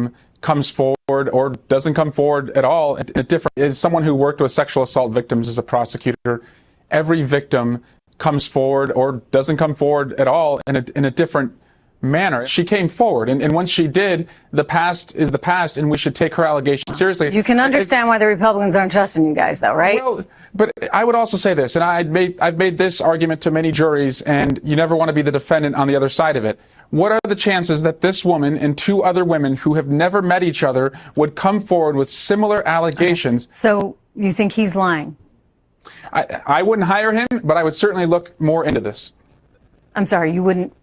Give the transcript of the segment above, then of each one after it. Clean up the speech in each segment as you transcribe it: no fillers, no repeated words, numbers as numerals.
victim comes forward or doesn't come forward at all, as someone who worked with sexual assault victims as a prosecutor, every victim comes forward or doesn't come forward at all in a different manner. She came forward, and once she did, the past is the past, and we should take her allegations seriously. You can understand why the Republicans aren't trusting you guys, though, right? Well, but I would also say this, and I've made this argument to many juries, and you never want to be the defendant on the other side of it. What are the chances that this woman and two other women who have never met each other would come forward with similar allegations? Okay. So you think he's lying? I wouldn't hire him, but I would certainly look more into this. I'm sorry, you wouldn't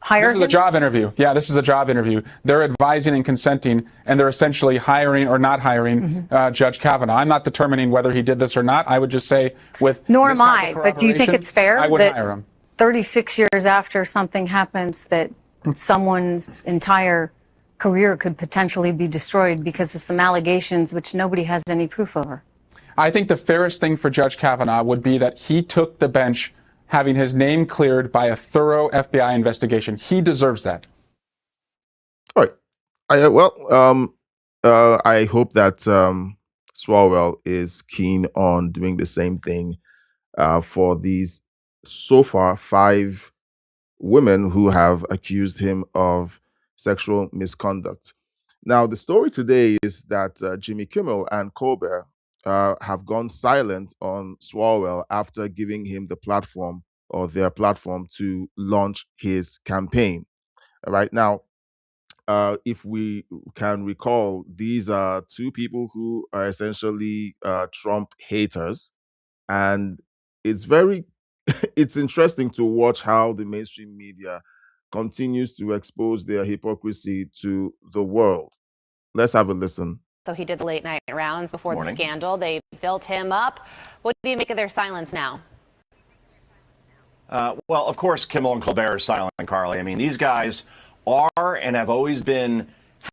hire him? This is a job interview. Yeah, this is a job interview. They're advising and consenting, and they're essentially hiring or not hiring Judge Kavanaugh. I'm not determining whether he did this or not. I would just say with Nor am I, but do you think it's fair I wouldn't hire him. 36 years after something happens that someone's entire career could potentially be destroyed because of some allegations which nobody has any proof over? I think the fairest thing for Judge Kavanaugh would be that he took the bench having his name cleared by a thorough FBI investigation. He deserves that. All right. I hope that Swalwell is keen on doing the same thing for these, so far, 5 women who have accused him of sexual misconduct. Now, the story today is that Jimmy Kimmel and Colbert have gone silent on Swalwell after giving him the platform, or their platform, to launch his campaign. Right now, if we can recall, these are two people who are essentially Trump haters, and it's very it's interesting to watch how the mainstream media continues to expose their hypocrisy to the world. Let's have a listen. So he did the late night rounds before the scandal. They built him up. What do you make of their silence now? Well, of course, Kimmel and Colbert are silent, Carly. I mean, these guys are and have always been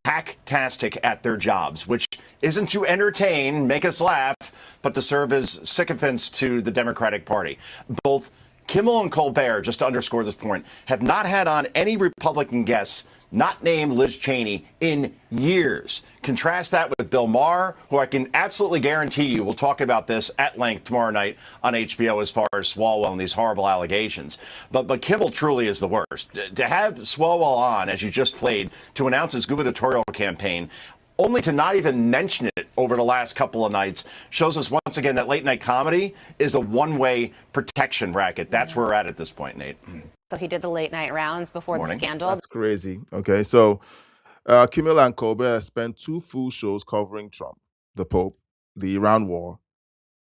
hacktastic at their jobs, which isn't to entertain, make us laugh, but to serve as sycophants to the Democratic Party. Both Kimmel and Colbert, just to underscore this point, have not had on any Republican guests not named Liz Cheney in years. Contrast that with Bill Maher, who I can absolutely guarantee you will talk about this at length tomorrow night on HBO as far as Swalwell and these horrible allegations. But Kimmel truly is the worst. To have Swalwell on, as you just played, to announce his gubernatorial campaign, only to not even mention it over the last couple of nights, shows us once again that late night comedy is a one-way protection racket. That's where we're at this point, Nate. So he did the late night rounds before the scandal. That's crazy. Okay, so Kimmel and Colbert spent 2 full shows covering Trump, the Pope, the Iran war,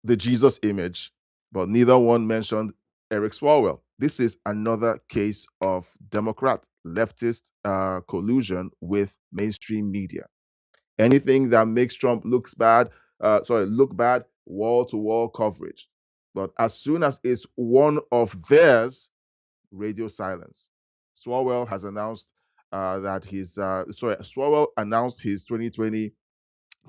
the Jesus image, but neither one mentioned Eric Swalwell. This is another case of Democrat leftist collusion with mainstream media. Anything that makes Trump look bad, wall-to-wall coverage. But as soon as it's one of theirs, radio silence. Swalwell has announced Swalwell announced his 2020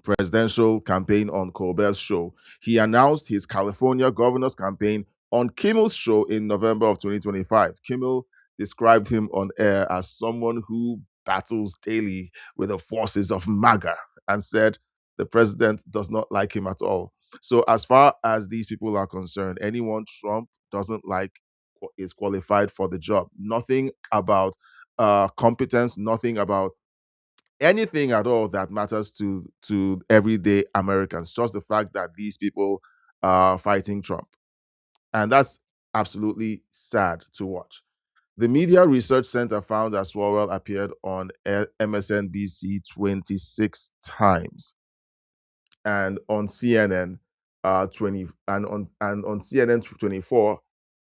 presidential campaign on Colbert's show. He announced his California governor's campaign on Kimmel's show in November of 2025. Kimmel described him on air as someone who battles daily with the forces of MAGA and said the president does not like him at all. So as far as these people are concerned, anyone Trump doesn't like is qualified for the job. Nothing about competence, nothing about anything at all that matters to everyday Americans. Just the fact that these people are fighting Trump. And that's absolutely sad to watch. The Media Research Center found that Swalwell appeared on MSNBC 26 times, and on CNN 20, and on CNN 24.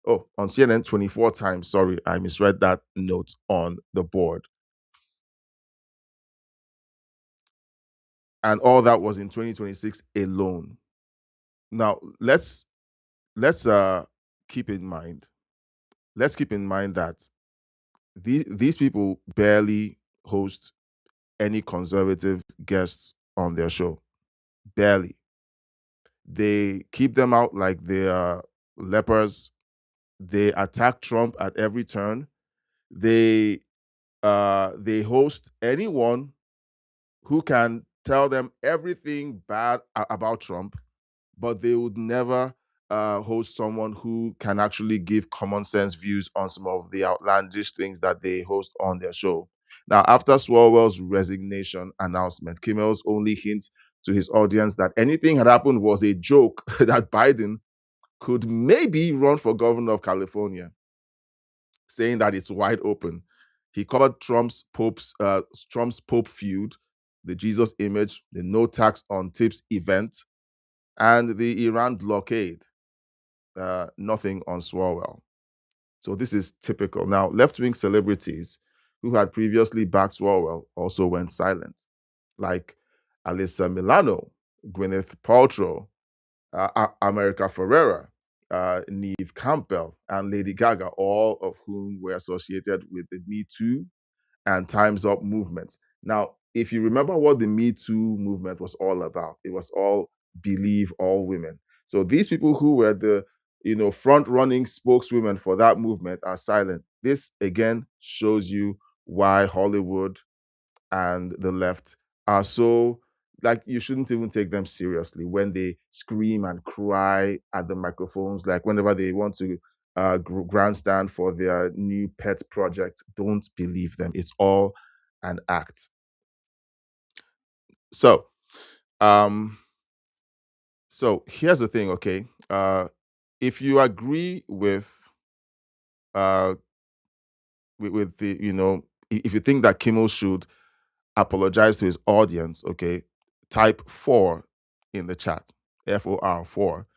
Oh, on CNN 24 times. Sorry, I misread that note on the board. And all that was in 2026 alone. Now, let's keep in mind. Let's keep in mind that these people barely host any conservative guests on their show. Barely. They keep them out like they are lepers. They attack Trump at every turn. They host anyone who can tell them everything bad about Trump, but they would never host someone who can actually give common sense views on some of the outlandish things that they host on their show. Now, after Swalwell's resignation announcement, Kimmel's only hint to his audience that anything had happened was a joke that Biden could maybe run for governor of California, saying that it's wide open. He covered Trump's Pope feud, the Jesus image, the no tax on tips event, and the Iran blockade. Nothing on Swalwell. So this is typical. Now, left-wing celebrities who had previously backed Swalwell also went silent, like Alyssa Milano, Gwyneth Paltrow, America Ferrera, Neve Campbell, and Lady Gaga, all of whom were associated with the Me Too and Time's Up movements. Now, if you remember what the Me Too movement was all about, it was all believe all women. So these people who were the front-running spokeswomen for that movement are silent. This again shows you why Hollywood and the left are so, like, you shouldn't even take them seriously when they scream and cry at the microphones, like whenever they want to grandstand for their new pet project. Don't believe them. It's all an act. So here's the thing, okay? If you agree with the, if you think that Kimmel should apologize to his audience, okay, type 4 in the chat, FOR 4.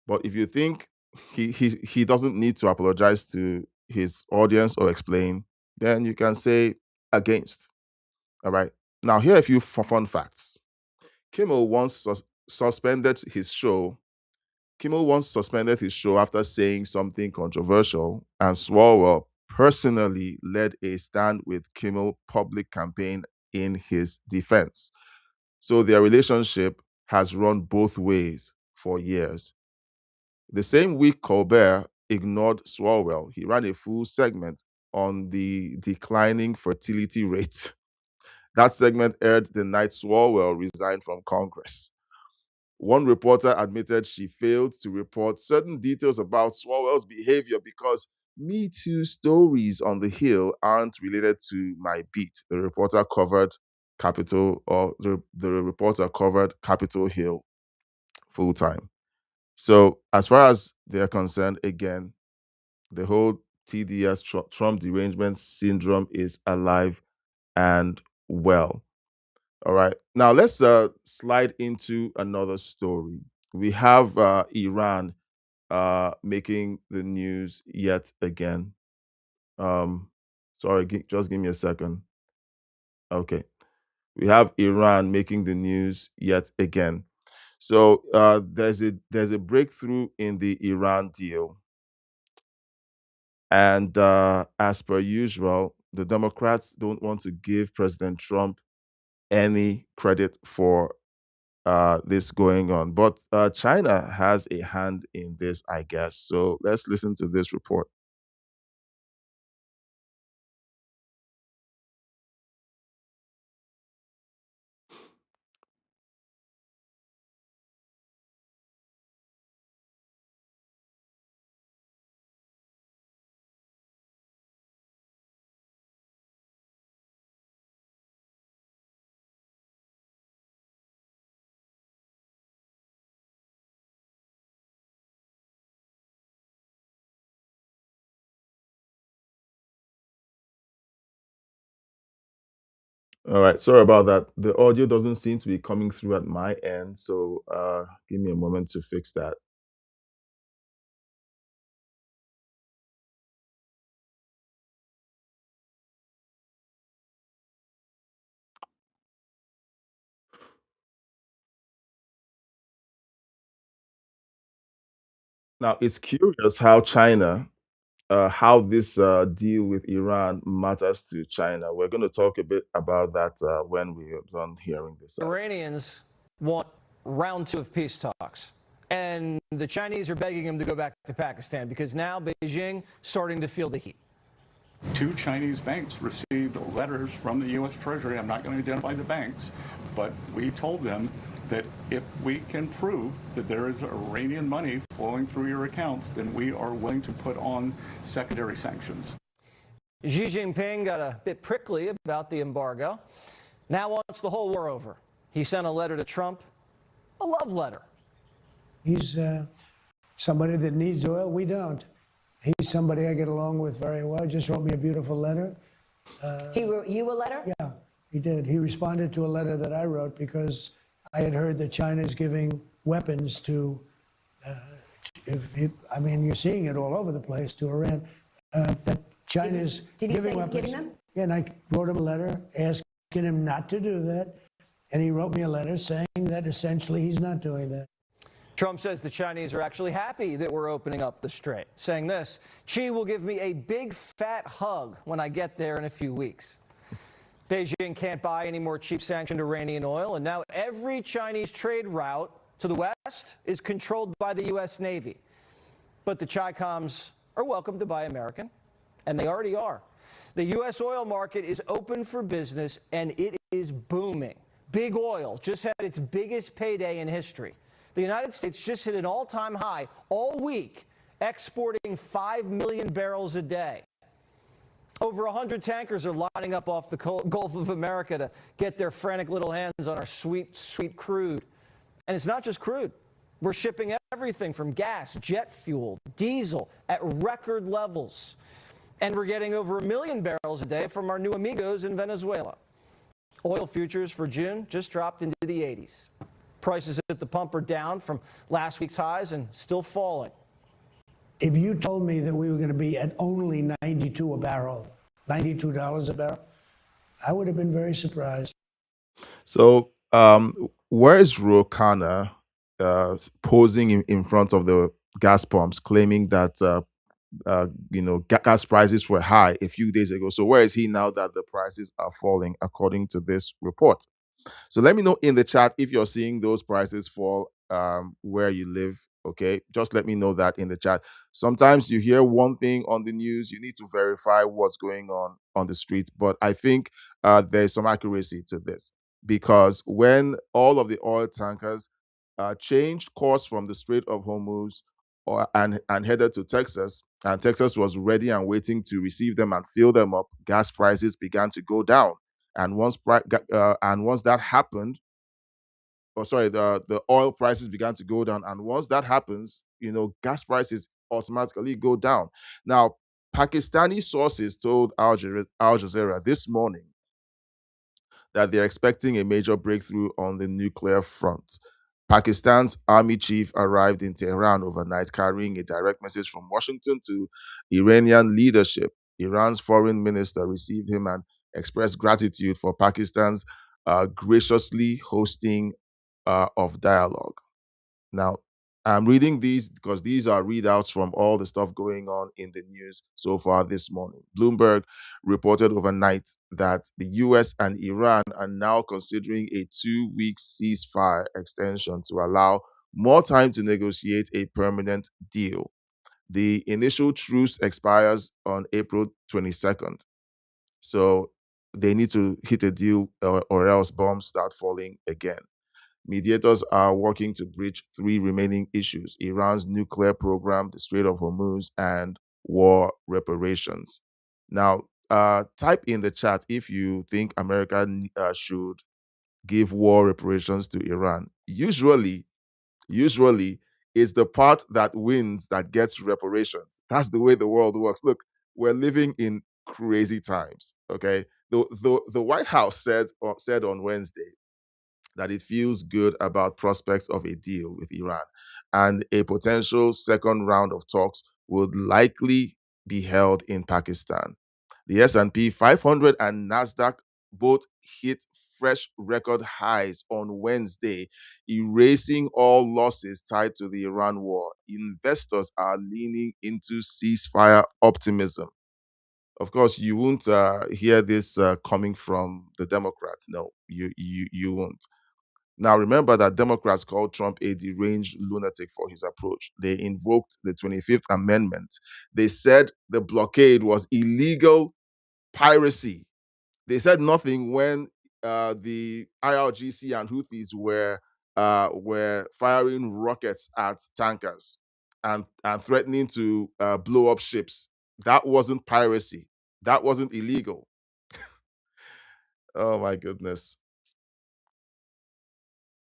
But if you think he doesn't need to apologize to his audience or explain, then you can say against. All right. Now, here are a few fun facts. Kimmel once suspended his show after saying something controversial, and Swalwell personally led a Stand with Kimmel public campaign in his defense. So their relationship has run both ways for years. The same week Colbert ignored Swalwell, he ran a full segment on the declining fertility rate. That segment aired the night Swalwell resigned from Congress. One reporter admitted she failed to report certain details about Swalwell's behavior because Me Too stories on the Hill aren't related to my beat. The reporter covered Capitol Hill full time. So as far as they're concerned, again, the whole TDS, Trump derangement syndrome, is alive and well. All right. Now let's slide into another story. We have Iran making the news yet again. Sorry, just give me a second. Okay. We have Iran making the news yet again. So there's a breakthrough in the Iran deal. And as per usual, the Democrats don't want to give President Trump any credit for this going on. But China has a hand in this, I guess. So let's listen to this report. All right, sorry about that. The audio doesn't seem to be coming through at my end, so give me a moment to fix that. Now, it's curious how how this deal with Iran matters to China. We're going to talk a bit about that when we are done hearing this out. Iranians want round 2 of peace talks. And the Chinese are begging him to go back to Pakistan because now Beijing starting to feel the heat. 2 Chinese banks received letters from the U.S. Treasury. I'm not going to identify the banks, but we told them that if we can prove that there is Iranian money flowing through your accounts, then we are willing to put on secondary sanctions. Xi Jinping got a bit prickly about the embargo. Now wants the whole war over. He sent a letter to Trump, a love letter. He's somebody that needs oil. We don't. He's somebody I get along with very well. He just wrote me a beautiful letter. He wrote you a letter? Yeah, he did. He responded to a letter that I wrote because I had heard that China is giving weapons to, I mean, you're seeing it all over the place, to Iran, that China's Did he giving say he's weapons. giving them? Yeah, and I wrote him a letter asking him not to do that. And he wrote me a letter saying that essentially he's not doing that. Trump says the Chinese are actually happy that we're opening up the strait, saying this: Xi will give me a big fat hug when I get there in a few weeks. Beijing can't buy any more cheap sanctioned Iranian oil, and now every Chinese trade route to the west is controlled by the U.S. Navy. But the Chi-Coms are welcome to buy American, and they already are. The U.S. oil market is open for business, and it is booming. Big oil just had its biggest payday in history. The United States just hit an all-time high all week, exporting 5 million barrels a day. Over 100 tankers are lining up off the Gulf of America to get their frantic little hands on our sweet, sweet crude. And it's not just crude. We're shipping everything from gas, jet fuel, diesel at record levels. And we're getting over 1 million barrels a day from our new amigos in Venezuela. Oil futures for June just dropped into the 80s. Prices at the pump are down from last week's highs and still falling. If you told me that we were going to be at only 92 a barrel, $92 a barrel, I would have been very surprised. So, where is Ro Khanna posing in front of the gas pumps, claiming that gas prices were high a few days ago? So, where is he now that the prices are falling, according to this report? So let me know in the chat if you're seeing those prices fall where you live. Okay, just let me know that in the chat. Sometimes you hear one thing on the news, you need to verify what's going on the streets. But I think there's some accuracy to this, because when all of the oil tankers changed course from the Strait of Hormuz and headed to Texas, and Texas was ready and waiting to receive them and fill them up, gas prices began to go down. And once that happened, the oil prices began to go down. And once that happens, gas prices automatically go down. Now, Pakistani sources told Al Jazeera this morning that they're expecting a major breakthrough on the nuclear front. Pakistan's army chief arrived in Tehran overnight carrying a direct message from Washington to Iranian leadership. Iran's foreign minister received him and expressed gratitude for Pakistan's graciously hosting of dialogue. Now, I'm reading these because these are readouts from all the stuff going on in the news so far this morning. Bloomberg reported overnight that the US and Iran are now considering a 2-week ceasefire extension to allow more time to negotiate a permanent deal. The initial truce expires on April 22nd. So they need to hit a deal or else bombs start falling again. Mediators are working to bridge 3 remaining issues: Iran's nuclear program, the Strait of Hormuz, and war reparations. Now, type in the chat if you think America should give war reparations to Iran. Usually, it's the part that wins that gets reparations. That's the way the world works. Look, we're living in crazy times, okay? The White House said on Wednesday that it feels good about prospects of a deal with Iran, and a potential second round of talks would likely be held in Pakistan. The S&P 500 and Nasdaq both hit fresh record highs on Wednesday, erasing all losses tied to the Iran war. Investors are leaning into ceasefire optimism. Of course, you won't hear this coming from the Democrats. No, you won't. Now, remember that Democrats called Trump a deranged lunatic for his approach. They invoked the 25th Amendment. They said the blockade was illegal piracy. They said nothing when the IRGC and Houthis were firing rockets at tankers and threatening to blow up ships. That wasn't piracy. That wasn't illegal. Oh my goodness.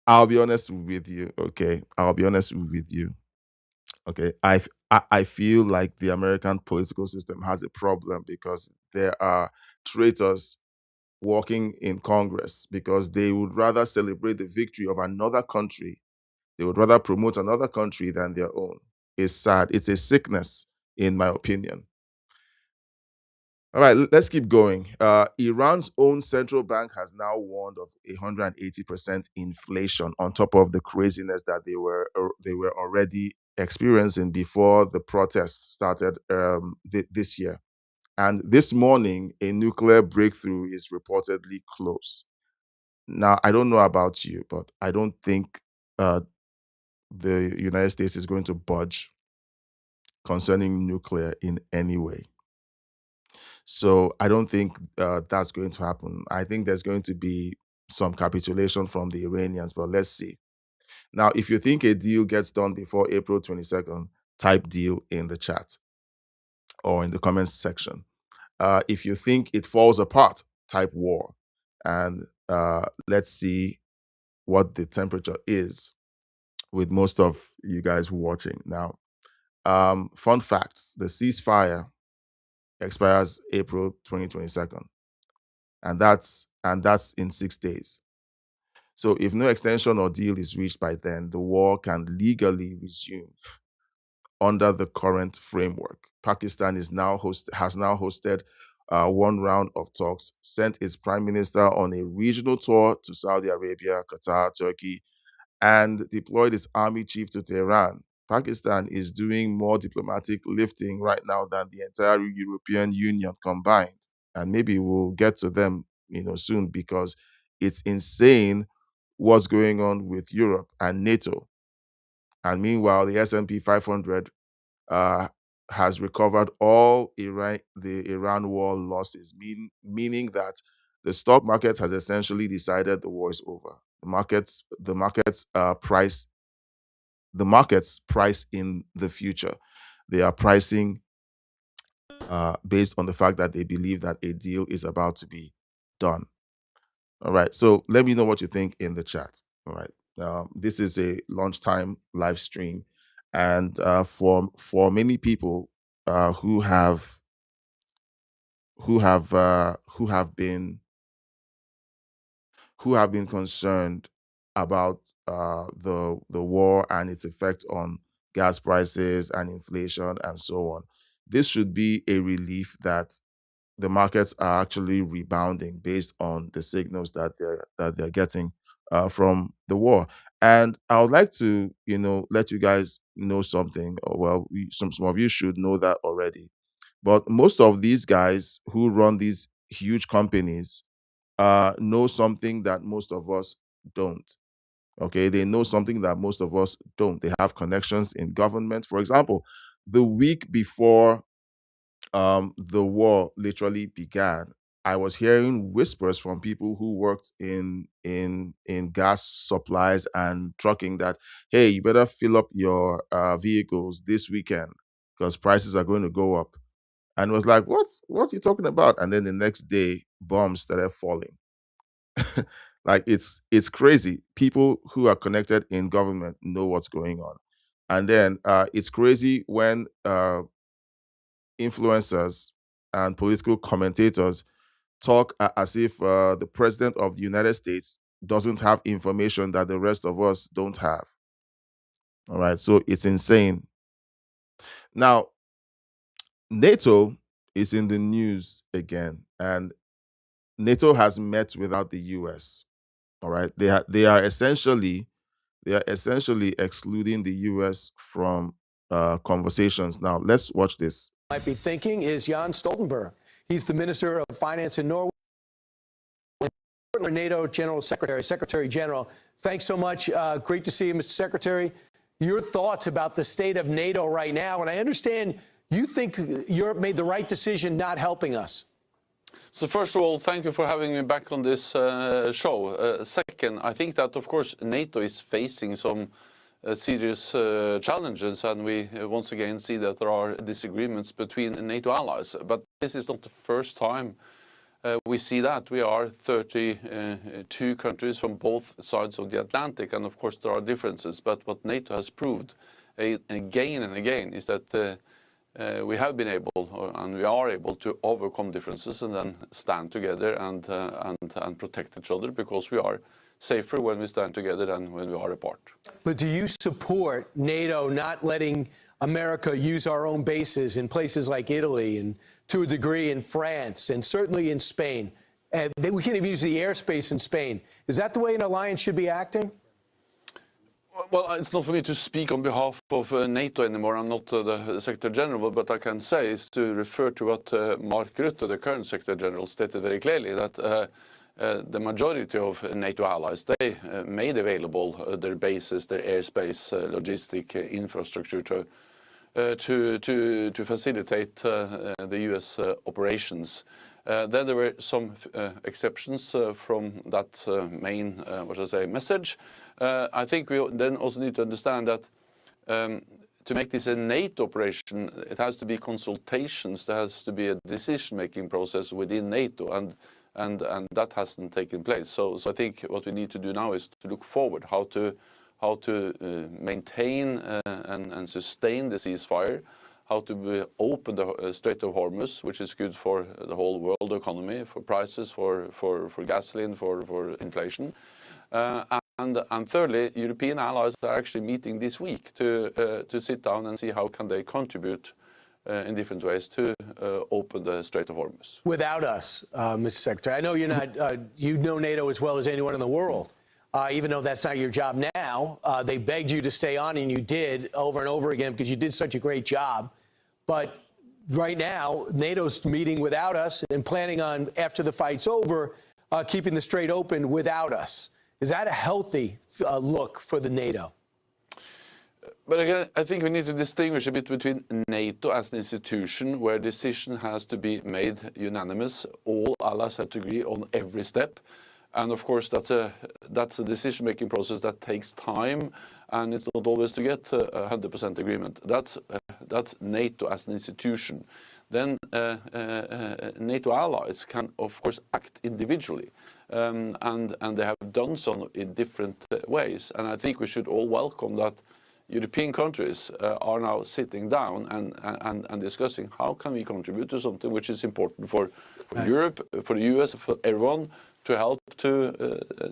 I'll be honest with you. Okay, I'll be honest with you. Okay, I feel like the American political system has a problem because there are traitors working in Congress because they would rather celebrate the victory of another country. They would rather promote another country than their own. It's sad. It's a sickness, in my opinion. All right, let's keep going. Iran's own central bank has now warned of 180% inflation on top of the craziness that they were already experiencing before the protests started this year. And this morning, a nuclear breakthrough is reportedly close. Now, I don't know about you, but I don't think the United States is going to budge concerning nuclear in any way. So I don't think that's going to happen. I think there's going to be some capitulation from the Iranians, but let's see. Now, if you think a deal gets done before April 22nd, type deal in the chat or in the comments section. If you think it falls apart, type war. And let's see what the temperature is with most of you guys watching. Now, fun facts, the ceasefire expires April 2022. And that's in 6 days. So if no extension or deal is reached by then, the war can legally resume under the current framework. Pakistan has now hosted one round of talks, sent its prime minister on a regional tour to Saudi Arabia, Qatar, Turkey, and deployed its army chief to Tehran. Pakistan is doing more diplomatic lifting right now than the entire European Union combined. And maybe we'll get to them, soon, because it's insane what's going on with Europe and NATO. And meanwhile, the S&P 500 has recovered all the Iran war losses, meaning that the stock market has essentially decided the war is over. The markets price in the future. They are pricing based on the fact that they believe that a deal is about to be done. All right. So let me know what you think in the chat. All right. This is a lunchtime live stream, and for many people who have been concerned about the war and its effect on gas prices and inflation and so on, this should be a relief that the markets are actually rebounding based on the signals that they're getting from the war. And I would like to, let you guys know something. Well, some of you should know that already. But most of these guys who run these huge companies know something that most of us don't. Okay, they know something that most of us don't. They have connections in government. For example, the week before the war literally began, I was hearing whispers from people who worked in gas supplies and trucking that, hey, you better fill up your vehicles this weekend because prices are going to go up. And it was like, what are you talking about? And then the next day, bombs started falling. Like it's crazy. People who are connected in government know what's going on. And then it's crazy when influencers and political commentators talk as if the president of the United States doesn't have information that the rest of us don't have. All right, so it's insane. Now, NATO is in the news again, and NATO has met without the US. All right, they are essentially excluding the US from conversations. Now, let's watch this. Might be thinking is Jan Stoltenberg. He's the Minister of Finance in Norway, NATO Secretary General. Thanks so much. Great to see you, Mr. Secretary. Your thoughts about the state of NATO right now, and I understand you think Europe made the right decision not helping us. So first of all, thank you for having me back on this show. Second, I think that, of course, NATO is facing some serious challenges, and we once again see that there are disagreements between NATO allies. But this is not the first time we see that. We are 32 countries from both sides of the Atlantic, and of course there are differences. But what NATO has proved again and again is that we have been able, and we are able, to overcome differences and then stand together and protect each other, because we are safer when we stand together than when we are apart. But do you support NATO not letting America use our own bases in places like Italy and to a degree in France and certainly in Spain? We can't even use the airspace in Spain. Is that the way an alliance should be acting? Well, it's not for me to speak on behalf of NATO anymore. I'm not the Secretary General, but I can say is to refer to what Mark Rutte, the current Secretary General, stated very clearly, that the majority of NATO allies, they made available their bases, their airspace, logistic infrastructure to facilitate the U.S. operations. Then there were some exceptions from that main, message. I think we then also need to understand that to make this a NATO operation, it has to be consultations, there has to be a decision-making process within NATO, and that hasn't taken place. So I think what we need to do now is to look forward, how to maintain and sustain the ceasefire, how to open the Strait of Hormuz, which is good for the whole world economy, for prices, for gasoline, for inflation. And thirdly, European allies are actually meeting this week to sit down and see how can they contribute in different ways to open the Strait of Hormuz. Without us, Mr. Secretary, I know you're not, you know NATO as well as anyone in the world. Even though that's not your job now, they begged you to stay on, and you did over and over again because you did such a great job. But right now, NATO's meeting without us and planning on, after the fight's over, keeping the strait open without us. Is that a healthy look for the NATO? But again, I think we need to distinguish a bit between NATO as an institution where decision has to be made unanimous. All allies have to agree on every step. And of course, that's a decision-making process that takes time, and it's not always to get 100% agreement. That's NATO as an institution. Then NATO allies can, of course, act individually, and they have done so in different ways. And I think we should all welcome that European countries are now sitting down and discussing how can we contribute to something which is important for Europe, for the US, for everyone, to help to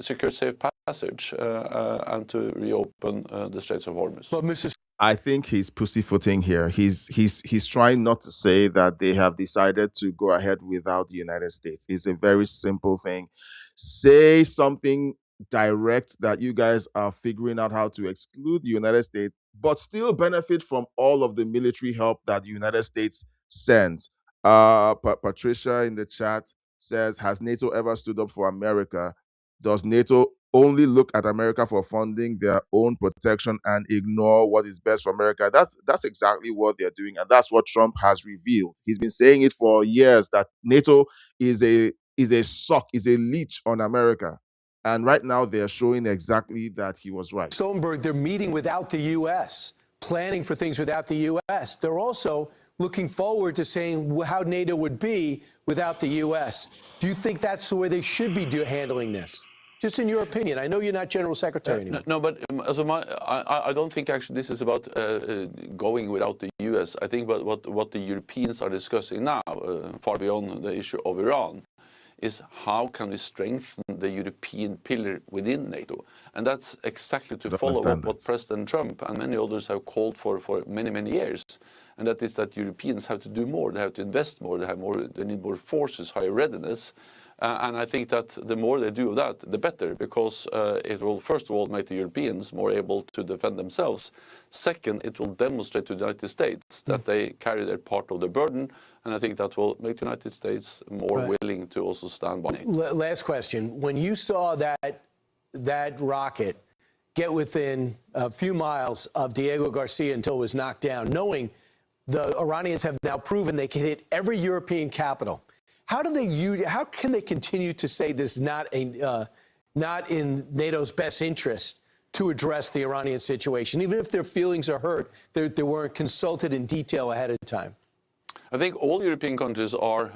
secure safe passage and to reopen the Straits of Hormuz. Well, Mr. I think he's pussyfooting here. He's trying not to say that they have decided to go ahead without the United States. It's a very simple thing. Say something direct that you guys are figuring out how to exclude the United States, but still benefit from all of the military help that the United States sends. Patricia in the chat says, has NATO ever stood up for America? Does NATO only look at America for funding their own protection and ignore what is best for America? That's exactly what they're doing, and that's what Trump has revealed. He's been saying it for years that NATO is a leech on America. And right now they're showing exactly that he was right. Stoltenberg, they're meeting without the U.S., planning for things without the U.S. They're also looking forward to saying how NATO would be without the U.S. Do you think that's the way they should be handling this? Just in your opinion. I know you're not General Secretary anymore. No, but I don't think actually this is about going without the U.S. I think what the Europeans are discussing now, far beyond the issue of Iran, is how can we strengthen the European pillar within NATO? And that's exactly to follow what President Trump and many others have called for many, many years. And that is that Europeans have to do more. They have to invest more. They need more forces, higher readiness. And I think that the more they do that, the better, because it will, first of all, make the Europeans more able to defend themselves. Second, it will demonstrate to the United States that they carry their part of the burden. And I think that will make the United States more willing to also stand by it. Last question. When you saw that rocket get within a few miles of Diego Garcia until it was knocked down, knowing the Iranians have now proven they can hit every European capital, How can they continue to say this is not in NATO's best interest to address the Iranian situation, even if their feelings are hurt, they weren't consulted in detail ahead of time? I think all European countries are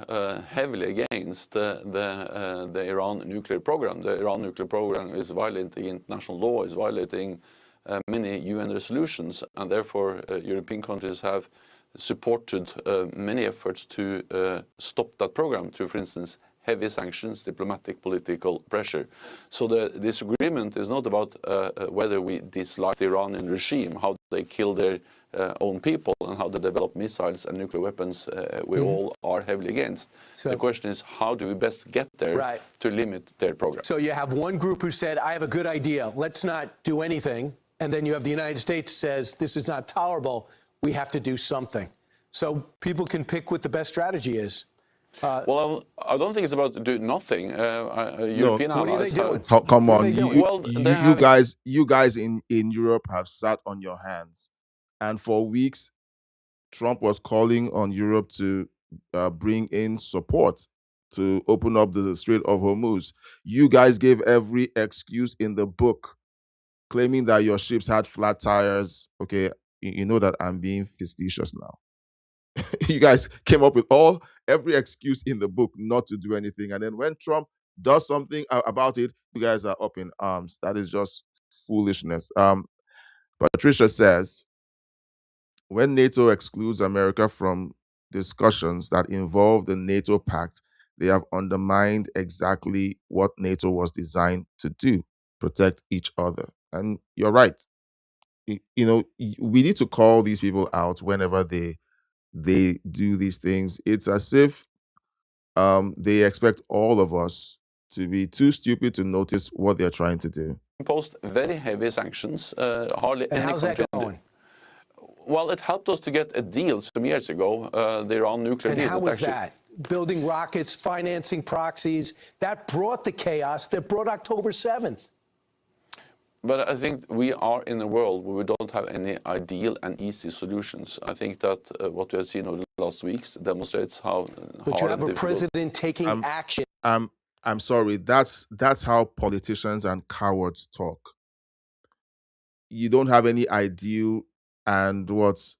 heavily against the Iran nuclear program. The Iran nuclear program is violating international law, is violating many UN resolutions, and therefore European countries have supported many efforts to stop that program through, for instance, heavy sanctions, diplomatic, political pressure. So the disagreement is not about whether we dislike the Iranian regime, how they kill their own people and how they develop missiles and nuclear weapons. We all are heavily against. So the question is, how do we best get there to limit their program? So you have one group who said, I have a good idea, let's not do anything. And then you have the United States says, this is not tolerable, we have to do something. So people can pick what the best strategy is. Well, I don't think it's about doing nothing. European allies. Come on, you guys in Europe have sat on your hands, and for weeks, Trump was calling on Europe to bring in support to open up the Strait of Hormuz. You guys gave every excuse in the book, claiming that your ships had flat tires. Okay, you know that I'm being facetious now. You guys came up with every excuse in the book not to do anything. And then when Trump does something about it, you guys are up in arms. That is just foolishness. Patricia says, when NATO excludes America from discussions that involve the NATO pact, they have undermined exactly what NATO was designed to do, protect each other. And you're right. You know, we need to call these people out whenever they do these things. It's as if they expect all of us to be too stupid to notice what they're trying to do. Imposed very heavy sanctions. Hardly any how's that going? Well, it helped us to get a deal some years ago, the Iran nuclear deal. And how was that? Building rockets, financing proxies, that brought the chaos that brought October 7th. But I think we are in a world where we don't have any ideal and easy solutions. I think that what we have seen over the last weeks demonstrates how But you have a president taking action. I'm sorry, that's how politicians and cowards talk. You don't have any ideal and what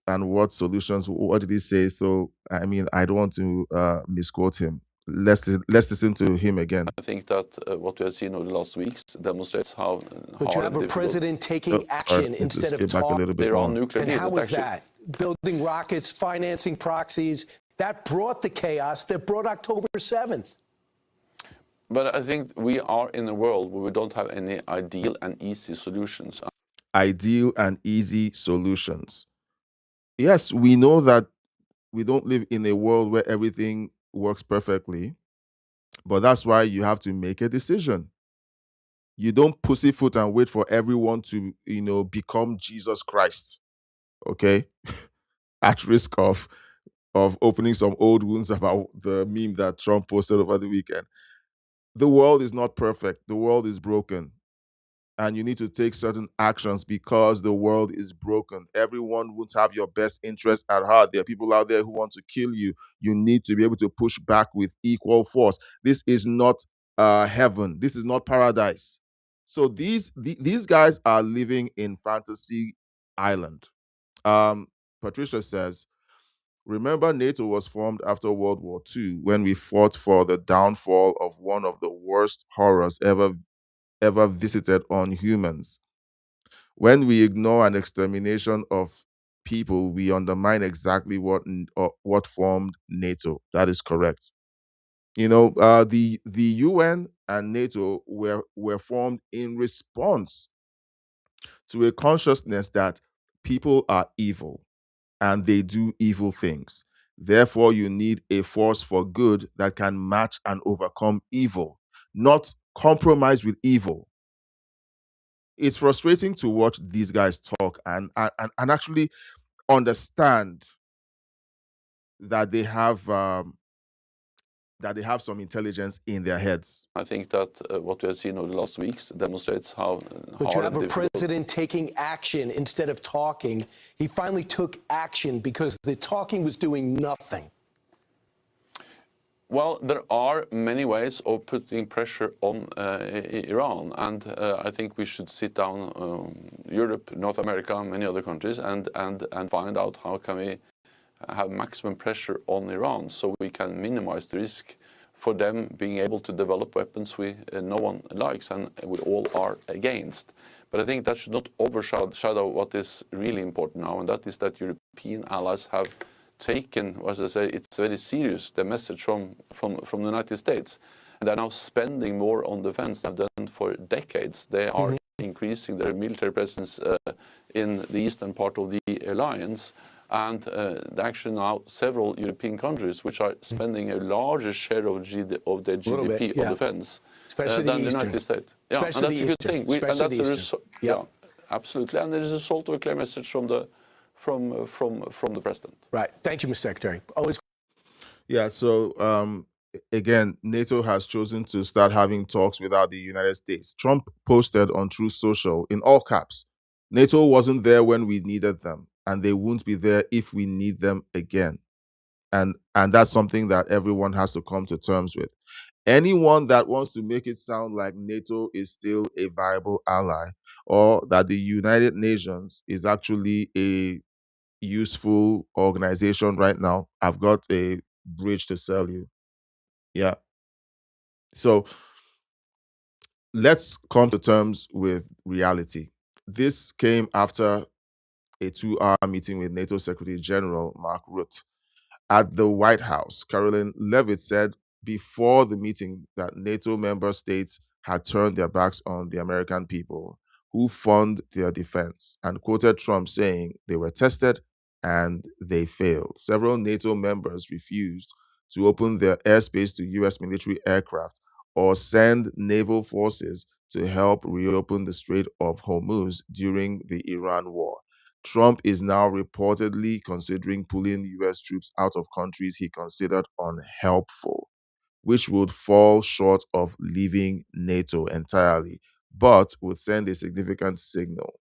solutions. What did he say? So I mean, I don't want to misquote him. Let's listen to him again. I think that what we have seen over the last weeks demonstrates how But you have a president taking action instead of talking. And how was that? Building rockets, financing proxies, that brought the chaos that brought October 7th. But I think we are in a world where we don't have any ideal and easy solutions. Ideal and easy solutions. Yes, we know that we don't live in a world where everything works perfectly, but that's why you have to make a decision. You don't pussyfoot and wait for everyone to, become Jesus Christ, okay? At risk of opening some old wounds about the meme that Trump posted over the weekend. The world is not perfect. The world is broken. And you need to take certain actions because the world is broken. Everyone won't have your best interest at heart. There are people out there who want to kill you. You need to be able to push back with equal force. This is not heaven. This is not paradise. So these guys are living in fantasy island. Patricia says, remember, NATO was formed after World War II when we fought for the downfall of one of the worst horrors ever visited on humans. When we ignore an extermination of people, we undermine exactly what formed NATO. That is correct. The UN and NATO were formed in response to a consciousness that people are evil and they do evil things. Therefore, you need a force for good that can match and overcome evil, not compromise with evil. It's frustrating to watch these guys talk and actually understand that they have some intelligence in their heads. I think that what we have seen over the last weeks demonstrates how But you have a president taking action instead of talking. He finally took action because the talking was doing nothing. Well, there are many ways of putting pressure on Iran, and I think we should sit down, Europe, North America, many other countries, and find out how can we have maximum pressure on Iran so we can minimize the risk for them being able to develop weapons no one likes and we all are against. But I think that should not overshadow what is really important now, and that is that European allies have taken, as I say, it's very serious, the message from the United States. And they're now spending more on defense than they've done for decades. They are increasing their military presence in the eastern part of the alliance. And actually now several European countries which are spending a larger share of their GDP on defense than the United States. Yeah, and that's a good thing. And that's a result. Yeah, absolutely. And there is a result of a clear message from the president. Right. Thank you, Mr. Secretary. Always. Yeah, so again, NATO has chosen to start having talks without the United States. Trump posted on Truth Social in all caps, NATO wasn't there when we needed them, and they won't be there if we need them again. And that's something that everyone has to come to terms with. Anyone that wants to make it sound like NATO is still a viable ally, or that the United Nations is actually a useful organization right now, I've got a bridge to sell you. Yeah. So let's come to terms with reality. This came after a 2-hour meeting with NATO Secretary General Mark Rutte at the White House. Caroline Leavitt said before the meeting that NATO member states had turned their backs on the American people who fund their defense, and quoted Trump saying they were tested and they failed. Several NATO members refused to open their airspace to U.S. military aircraft or send naval forces to help reopen the Strait of Hormuz during the Iran war. Trump is now reportedly considering pulling U.S. troops out of countries he considered unhelpful, which would fall short of leaving NATO entirely, but would send a significant signal.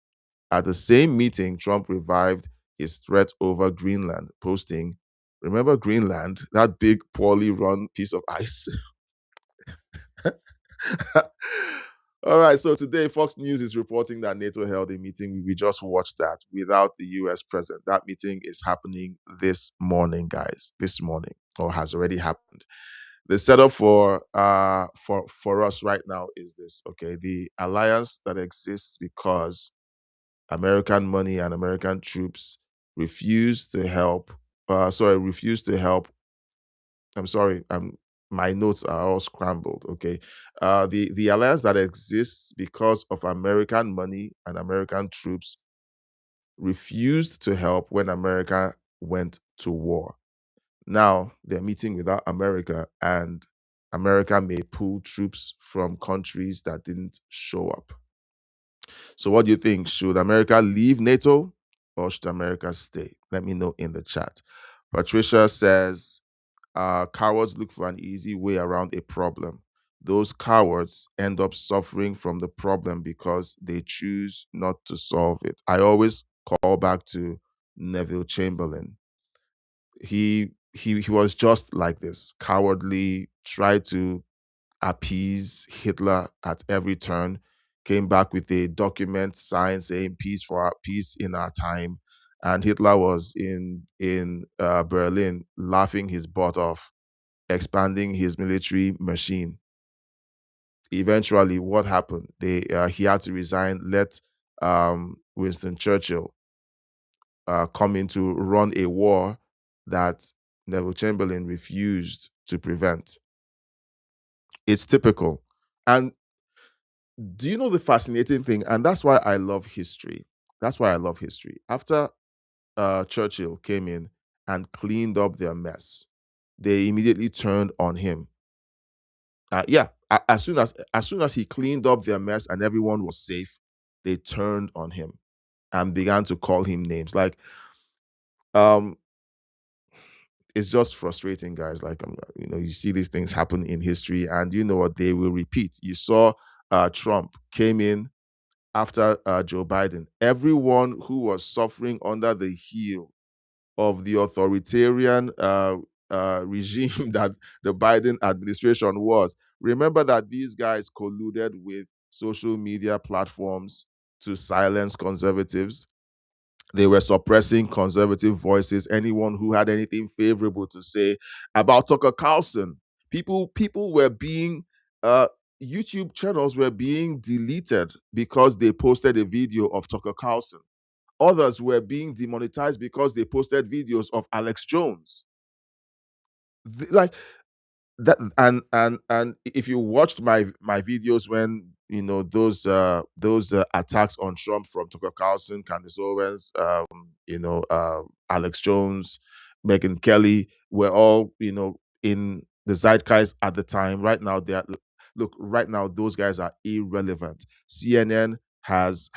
At the same meeting, Trump revived his threat over Greenland, posting, "Remember Greenland, that big, poorly run piece of ice?" All right, so today Fox News is reporting that NATO held a meeting. We just watched that without the US present. That meeting is happening this morning, guys. This morning, or has already happened. The setup for us right now is this. Okay, the alliance that exists because American money and American troops refuse to help. Refuse to help. I'm sorry. My notes are all scrambled. Okay, the alliance that exists because of American money and American troops refused to help when America went to war. Now they're meeting without America, and America may pull troops from countries that didn't show up. So, what do you think? Should America leave NATO or should America stay? Let me know in the chat. Patricia says, cowards look for an easy way around a problem. Those cowards end up suffering from the problem because they choose not to solve it. I always call back to Neville Chamberlain. He was just like this, cowardly, tried to appease Hitler at every turn, came back with a document signed saying peace in our time. And Hitler was in Berlin laughing his butt off, expanding his military machine. Eventually, what happened? He had to resign, let Winston Churchill come in to run a war that Neville Chamberlain refused to prevent. It's typical. And do you know the fascinating thing? And that's why I love history. That's why I love history. After Churchill came in and cleaned up their mess, they immediately turned on him. As soon as he cleaned up their mess and everyone was safe, they turned on him and began to call him names. Like, it's just frustrating, guys. Like, you see these things happen in history, and you know what? They will repeat. You saw Trump came in after Joe Biden. Everyone who was suffering under the heel of the authoritarian regime that the Biden administration was. Remember that these guys colluded with social media platforms to silence conservatives. They were suppressing conservative voices, anyone who had anything favorable to say about Tucker Carlson. People were being YouTube channels were being deleted because they posted a video of Tucker Carlson. Others were being demonetized because they posted videos of Alex Jones. Like that, and if you watched my videos when those attacks on Trump from Tucker Carlson, Candace Owens, Alex Jones, Megyn Kelly were all in the zeitgeist at the time. Right now, right now those guys are irrelevant. CNN has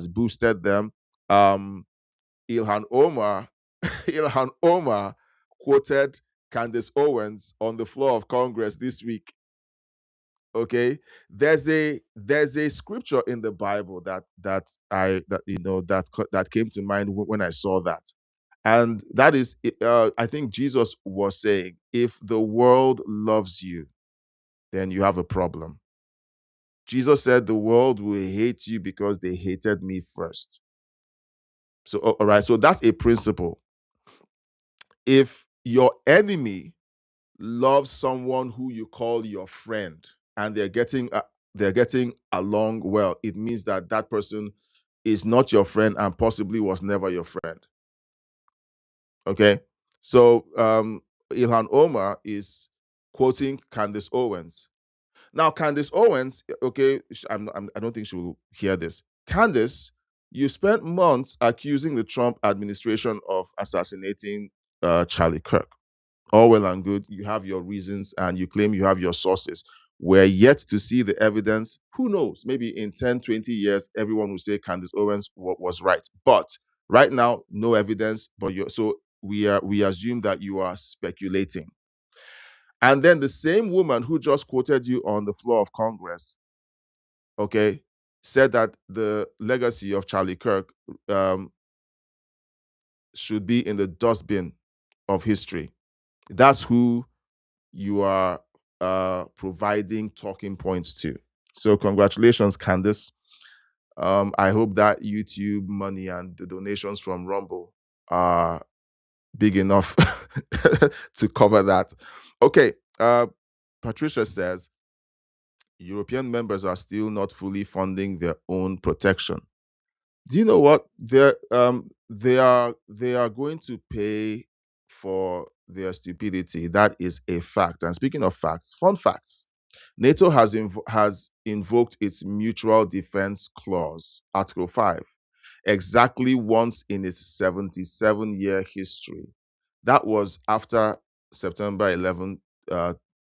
boosted them. Ilhan Omar Ilhan Omar quoted Candace Owens on the floor of Congress this week. Okay, there's a scripture in the Bible that came to mind when I saw that, and that is, I think Jesus was saying, if the world loves you, then you have a problem. Jesus said the world will hate you because they hated me first. So, all right, so that's a principle. If your enemy loves someone who you call your friend and they're getting along well, it means that that person is not your friend and possibly was never your friend. Okay, so Ilhan Omar is quoting Candace Owens. Now, Candace Owens, okay, I don't think she will hear this. Candace, you spent months accusing the Trump administration of assassinating Charlie Kirk. All well and good. You have your reasons and you claim you have your sources. We're yet to see the evidence. Who knows? Maybe in 10, 20 years, everyone will say Candace Owens was right. But right now, no evidence. But we assume that you are speculating. And then the same woman who just quoted you on the floor of Congress, okay, said that the legacy of Charlie Kirk should be in the dustbin of history. That's who you are providing talking points to. So congratulations, Candace. I hope that YouTube money and the donations from Rumble are big enough to cover that. Okay, Patricia says, European members are still not fully funding their own protection. Do you know what? They are going to pay for their stupidity. That is a fact. And speaking of facts, fun facts. NATO has invoked its Mutual Defense Clause, Article 5, exactly once in its 77-year history. That was after September 11,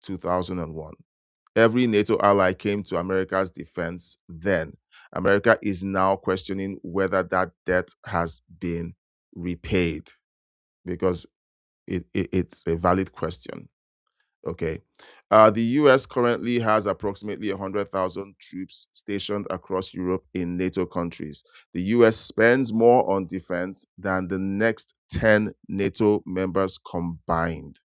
2001. Every NATO ally came to America's defense then. America is now questioning whether that debt has been repaid, because it's a valid question. Okay. The US currently has approximately 100,000 troops stationed across Europe in NATO countries. The US spends more on defense than the next 10 NATO members combined.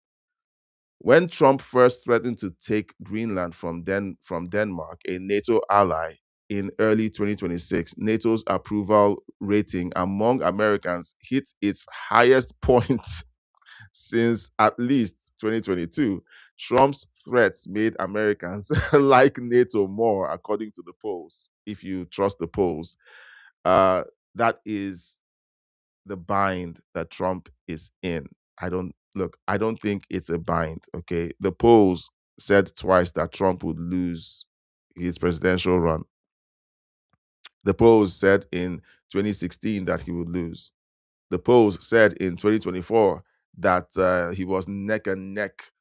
When Trump first threatened to take Greenland from Denmark, a NATO ally, in early 2026, NATO's approval rating among Americans hit its highest point since at least 2022. Trump's threats made Americans like NATO more, according to the polls. If you trust the polls, that is the bind that Trump is in. I don't think it's a bind. Okay, the polls said twice that Trump would lose his presidential run. The polls said in 2016 that he would lose. The polls said in 2024 that he was neck and neck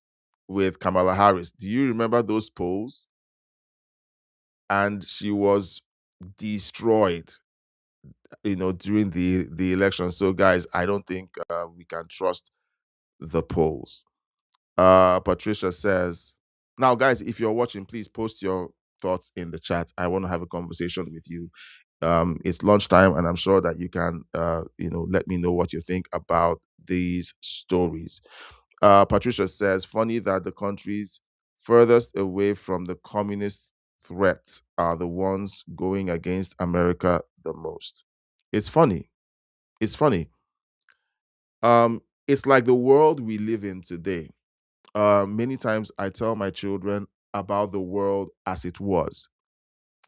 with Kamala Harris. Do you remember those polls? And she was destroyed, during the election. So, guys, I don't think we can trust the polls. Patricia says, now, guys, if you're watching, please post your thoughts in the chat. I want to have a conversation with you. It's lunchtime, and I'm sure that you can, let me know what you think about these stories. Patricia says, funny that the countries furthest away from the communist threat are the ones going against America the most. It's funny. It's funny. It's like the world we live in today. Many times I tell my children about the world as it was.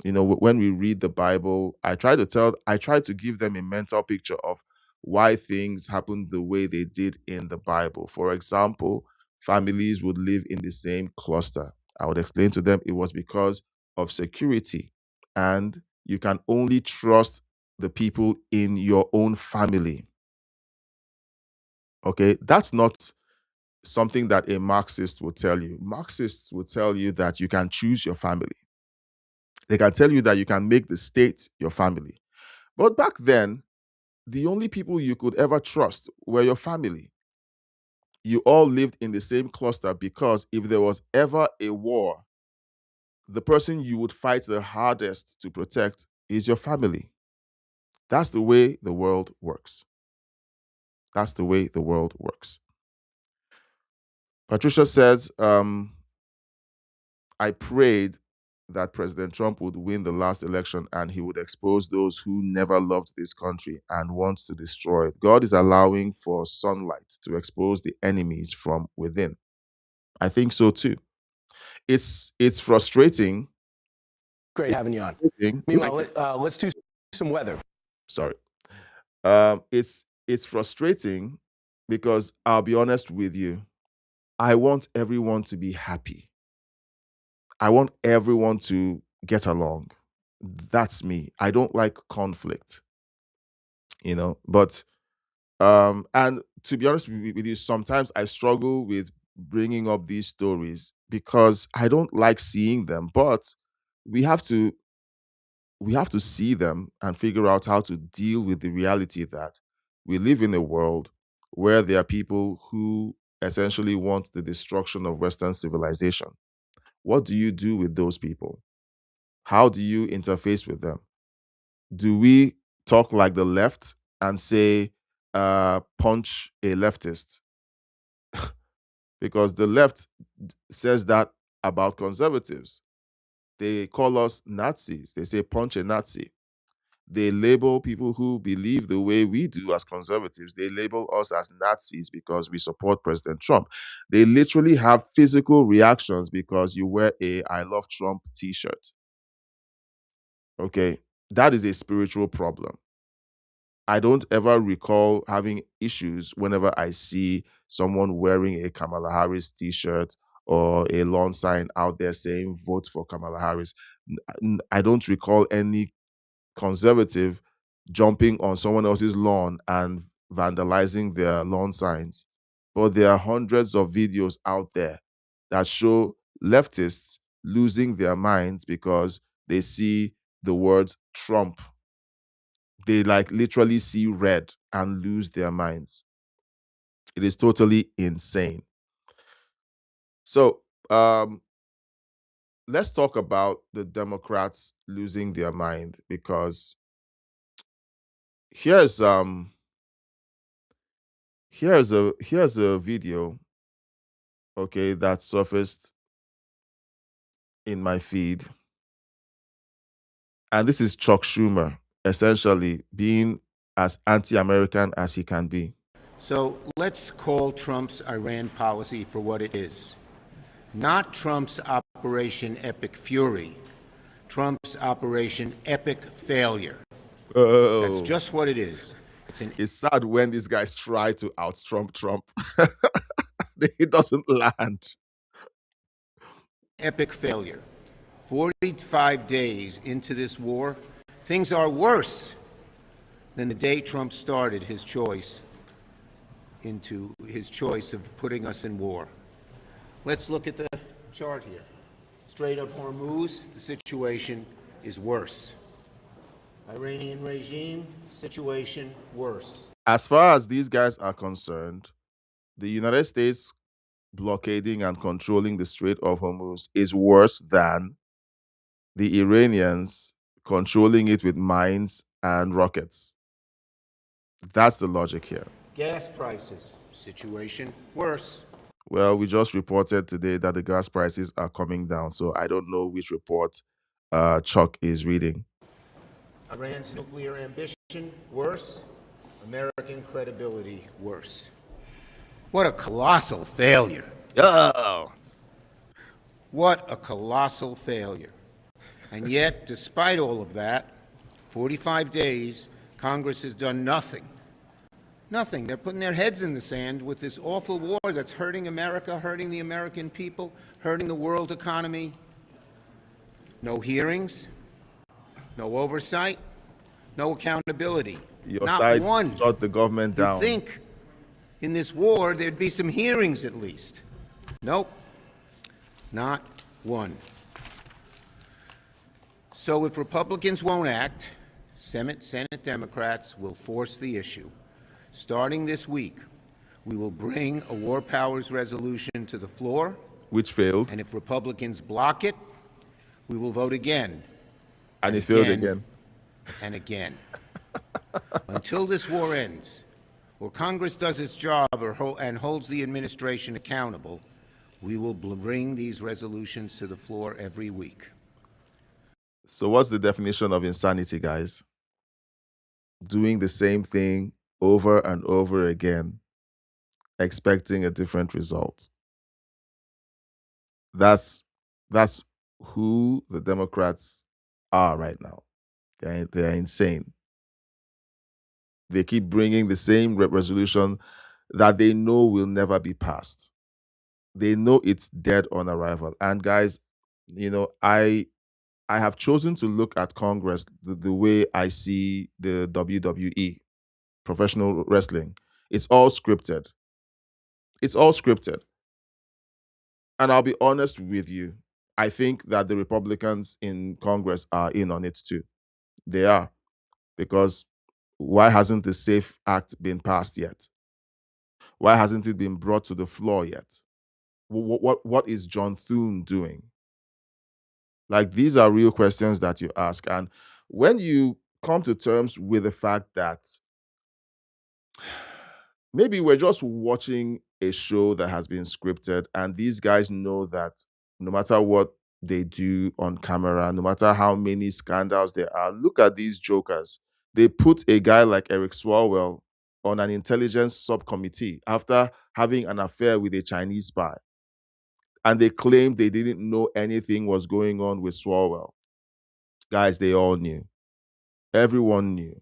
You know, when we read the Bible, I try to give them a mental picture of why things happened the way they did in the Bible. For example, families would live in the same cluster. I would explain to them it was because of security, and you can only trust the people in your own family. Okay, that's not something that a Marxist will tell you. Marxists will tell you that you can choose your family. They can tell you that you can make the state your family. But back then, the only people you could ever trust were your family. You all lived in the same cluster because if there was ever a war, the person you would fight the hardest to protect is your family. That's the way the world works. That's the way the world works. Patricia says, I prayed that President Trump would win the last election and he would expose those who never loved this country and want to destroy it. God is allowing for sunlight to expose the enemies from within. I think so too. It's frustrating. Great having you on. Meanwhile, let's do some weather. Sorry. It's frustrating because I'll be honest with you. I want everyone to be happy. I want everyone to get along. That's me. I don't like conflict, you know. But and to be honest with you, sometimes I struggle with bringing up these stories because I don't like seeing them. But we have to see them and figure out how to deal with the reality that we live in a world where there are people who essentially want the destruction of Western civilization. What do you do with those people? How do you interface with them? Do we talk like the left and say, punch a leftist? Because the left says that about conservatives. They call us Nazis. They say, punch a Nazi. They label people who believe the way we do as conservatives. They label us as Nazis because we support President Trump. They literally have physical reactions because you wear a I love Trump t-shirt. Okay, that is a spiritual problem. I don't ever recall having issues whenever I see someone wearing a Kamala Harris t-shirt or a lawn sign out there saying vote for Kamala Harris. I don't recall any conservative jumping on someone else's lawn and vandalizing their lawn signs. But there are hundreds of videos out there that show leftists losing their minds because they see the word Trump. They like literally see red and lose their minds. It is totally insane. So let's talk about the Democrats losing their mind, because here's a video, okay, that surfaced in my feed. And this is Chuck Schumer essentially being as anti-American as he can be. So let's call Trump's Iran policy for what it is. Not Trump's Operation Epic Fury, Trump's Operation Epic Failure. That's just what it is. It's sad when these guys try to out-Trump Trump. It doesn't land. Epic failure. 45 days into this war, things are worse than the day Trump started his choice of putting us in war. Let's look at the chart here. Strait of Hormuz, the situation is worse. Iranian regime, situation worse. As far as these guys are concerned, the United States blockading and controlling the Strait of Hormuz is worse than the Iranians controlling it with mines and rockets. That's the logic here. Gas prices, situation worse. Well, we just reported today that the gas prices are coming down, so I don't know which report Chuck is reading. Iran's nuclear ambition, worse. American credibility, worse. What a colossal failure. Oh! What a colossal failure. And yet, despite all of that, 45 days, Congress has done nothing. Nothing. They're putting their heads in the sand with this awful war that's hurting America, hurting the American people, hurting the world economy. No hearings, no oversight, no accountability. Your Not side one. shut the government down. You'd think in this war there'd be some hearings at least. Nope. Not one. So if Republicans won't act, Senate Democrats will force the issue. Starting this week, we will bring a war powers resolution to the floor. Which failed. And if Republicans block it, we will vote again. And it failed again. And again. Until this war ends, or Congress does its job and holds the administration accountable, we will bring these resolutions to the floor every week. So what's the definition of insanity, guys? Doing the same thing over and over again, expecting a different result. That's who the Democrats are right now. They're insane. They keep bringing the same resolution that they know will never be passed. They know it's dead on arrival. And guys, I have chosen to look at Congress the way I see the WWE, professional wrestling. It's all scripted. It's all scripted. And I'll be honest with you, I think that the Republicans in Congress are in on it too. They are. Because why hasn't the SAFE Act been passed yet? Why hasn't it been brought to the floor yet? What is John Thune doing? Like, these are real questions that you ask. And when you come to terms with the fact that maybe we're just watching a show that has been scripted, and these guys know that no matter what they do on camera, no matter how many scandals there are, look at these jokers. They put a guy like Eric Swalwell on an intelligence subcommittee after having an affair with a Chinese spy. And they claimed they didn't know anything was going on with Swalwell. Guys, they all knew. Everyone knew.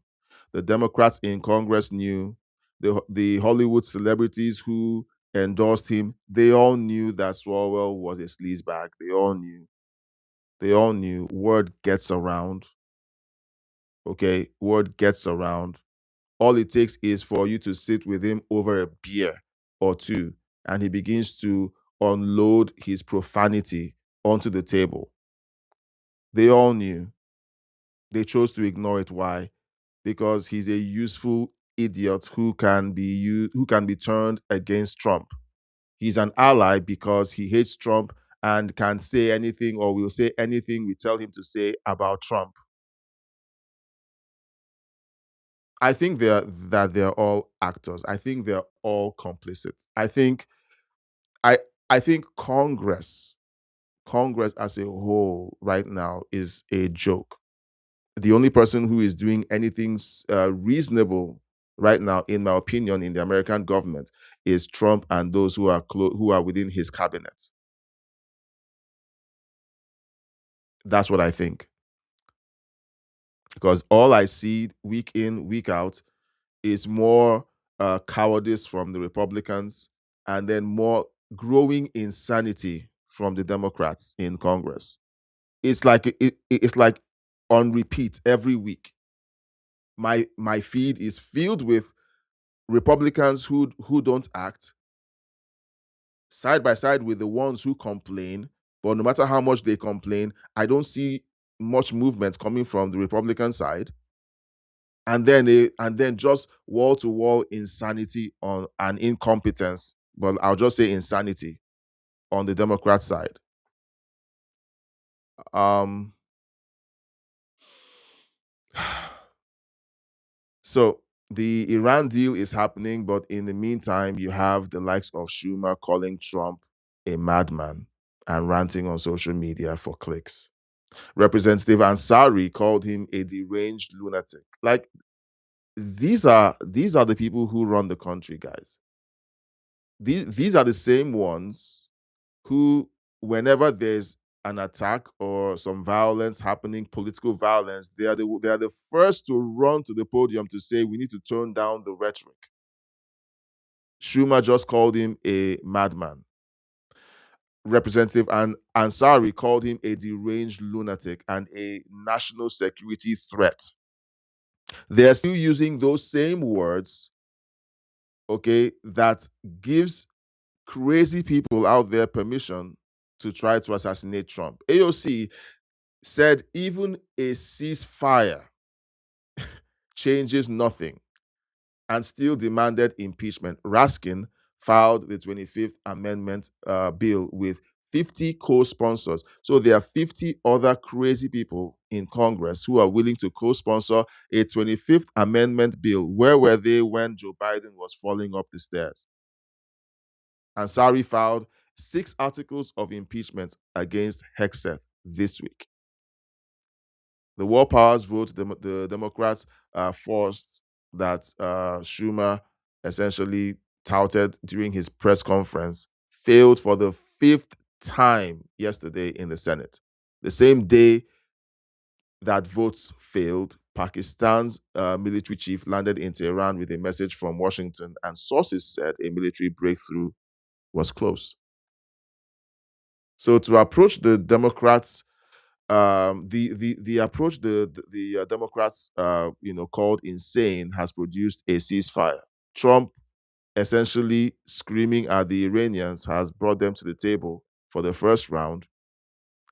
The Democrats in Congress knew. The Hollywood celebrities who endorsed him, they all knew that Swalwell was a sleazebag. They all knew. They all knew. Word gets around. Okay, word gets around. All it takes is for you to sit with him over a beer or two, and he begins to unload his profanity onto the table. They all knew. They chose to ignore it. Why? Because he's a useful idiot who can be turned against Trump. He's an ally because he hates Trump and can say anything or will say anything we tell him to say about Trump. I think they're all actors. I think they're all complicit. I think Congress as a whole right now is a joke. The only person who is doing anything reasonable right now, in my opinion, in the American government is Trump and those who are within his cabinet. That's what I think. Because all I see week in, week out is more cowardice from the Republicans and then more growing insanity from the Democrats in Congress. It's like it's like on repeat every week. My feed is filled with Republicans who don't act side by side with the ones who complain. But no matter how much they complain, I don't see much movement coming from the Republican side. And then just wall to wall insanity on and incompetence. But I'll just say insanity on the Democrat side. So the Iran deal is happening, but in the meantime, you have the likes of Schumer calling Trump a madman and ranting on social media for clicks. Representative Ansari called him a deranged lunatic. Like, these are the people who run the country, guys. These are the same ones who, whenever there's an attack or some violence happening, political violence, they are the first to run to the podium to say we need to tone down the rhetoric. Schumer just called him a madman. Representative Ansari called him a deranged lunatic and a national security threat. They're still using those same words, okay, that gives crazy people out there permission to try to assassinate Trump. AOC said even a ceasefire changes nothing and still demanded impeachment. Raskin filed the 25th Amendment bill with 50 co-sponsors. So there are 50 other crazy people in Congress who are willing to co-sponsor a 25th Amendment bill. Where were they when Joe Biden was falling up the stairs? Ansari filed 6 articles of impeachment against Hegseth this week. The War Powers vote, the Democrats forced that Schumer essentially touted during his press conference, failed for the 5th time yesterday in the Senate. The same day that votes failed, Pakistan's military chief landed in Tehran with a message from Washington, and sources said a military breakthrough was close. So to approach the Democrats, the approach the Democrats called insane has produced a ceasefire. Trump essentially screaming at the Iranians has brought them to the table for the first round,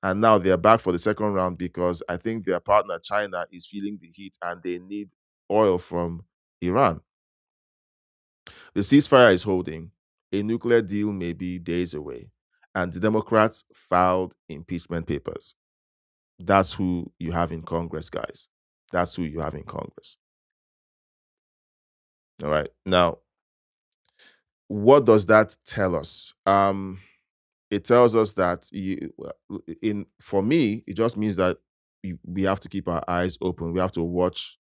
and now they're back for the second round because I think their partner China is feeling the heat and they need oil from Iran. The ceasefire is holding. A nuclear deal may be days away, and the Democrats filed impeachment papers. That's who you have in Congress, guys. That's who you have in Congress. All right. Now, what does that tell us? It tells us that for me, it just means that we have to keep our eyes open. We have to watch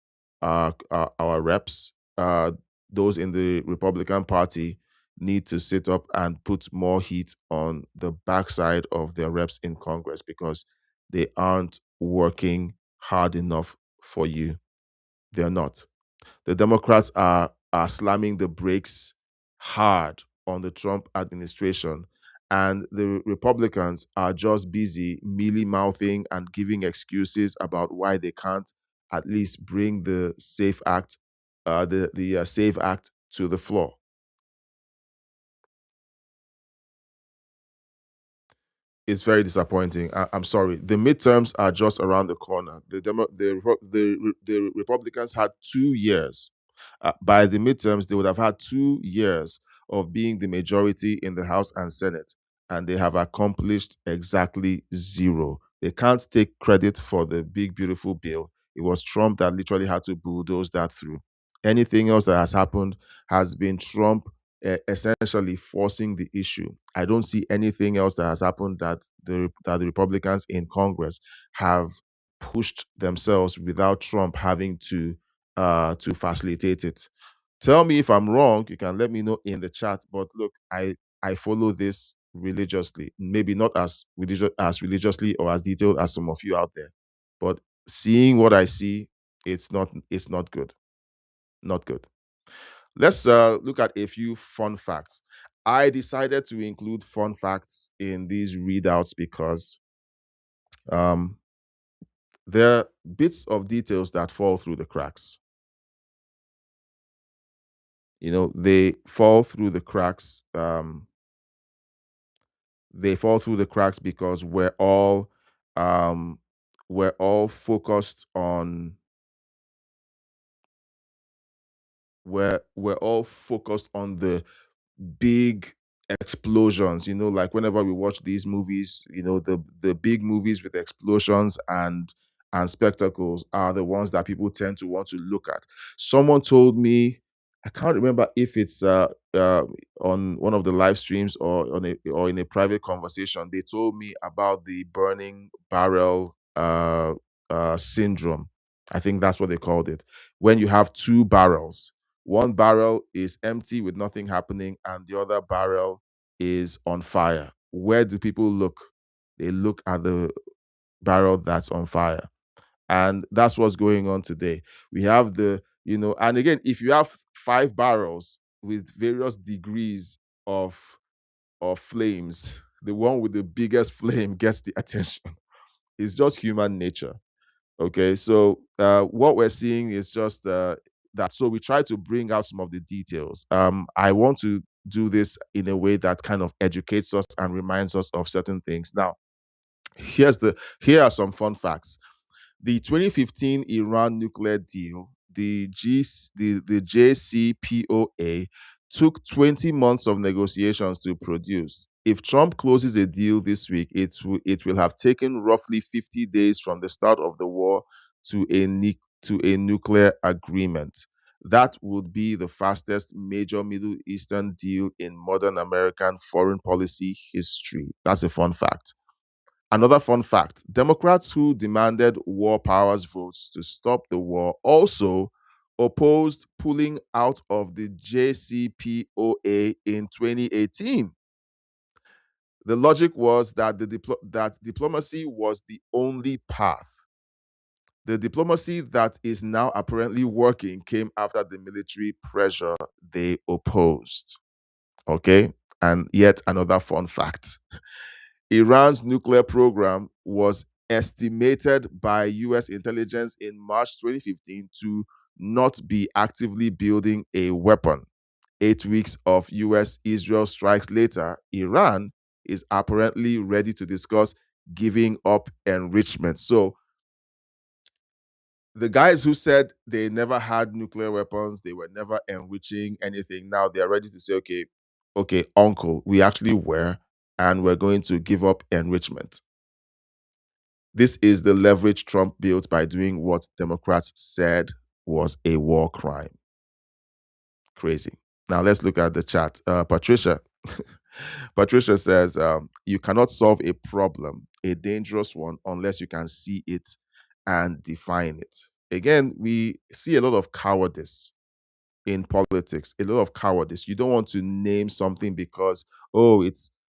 our reps. Those in the Republican Party need to sit up and put more heat on the backside of their reps in Congress because they aren't working hard enough for you. They're not. The Democrats are slamming the brakes hard on the Trump administration, and the Republicans are just busy mealy-mouthing and giving excuses about why they can't at least bring the SAFE Act, the SAVE Act to the floor. It's very disappointing. I'm sorry. The midterms are just around the corner. The Republicans had 2 years. By the midterms, they would have had 2 years of being the majority in the House and Senate, and they have accomplished exactly zero. They can't take credit for the big, beautiful bill. It was Trump that literally had to bulldoze that through. Anything else that has happened has been Trump essentially forcing the issue. I don't see anything else that has happened that the Republicans in Congress have pushed themselves without Trump having to facilitate it. Tell me if I'm wrong. You can let me know in the chat. But look, I follow this religiously. Maybe not as religiously or as detailed as some of you out there, but seeing what I see, it's not good. Not good. Let's look at a few fun facts. I decided to include fun facts in these readouts because there are bits of details that fall through the cracks. They fall through the cracks. They fall through the cracks because we're all focused on we're all focused on the big explosions, like whenever we watch these movies, the big movies with explosions and and spectacles are the ones that people tend to want to look at. Someone told me, I can't remember if it's on one of the live streams or in a private conversation, they told me about the burning barrel syndrome. I think that's what they called it. When you have two barrels, one barrel is empty with nothing happening, and the other barrel is on fire. Where do people look? They look at the barrel that's on fire. And that's what's going on today. We have and again, if you have 5 barrels with various degrees of flames, the one with the biggest flame gets the attention. It's just human nature. Okay, so what we're seeing is just that. So we try to bring out some of the details. I want to do this in a way that kind of educates us and reminds us of certain things. Now, here are some fun facts. The 2015 Iran nuclear deal, the JCPOA, took 20 months of negotiations to produce. If Trump closes a deal this week, it will have taken roughly 50 days from the start of the war to a nuclear agreement. That would be the fastest major Middle Eastern deal in modern American foreign policy history. That's a fun fact. Another fun fact, Democrats who demanded war powers votes to stop the war also opposed pulling out of the JCPOA in 2018. The logic was that that diplomacy was the only path. The diplomacy that is now apparently working came after the military pressure they opposed. Okay? And yet another fun fact. Iran's nuclear program was estimated by US intelligence in March 2015 to not be actively building a weapon. 8 weeks of US-Israel strikes later, Iran is apparently ready to discuss giving up enrichment. So the guys who said they never had nuclear weapons, they were never enriching anything, now they're ready to say, okay, uncle, we actually were, and we're going to give up enrichment. This is the leverage Trump built by doing what Democrats said was a war crime. Crazy. Now let's look at the chat. Patricia. Patricia says, you cannot solve a problem, a dangerous one, unless you can see it and define it. Again, we see a lot of cowardice in politics, a lot of cowardice. You don't want to name something because,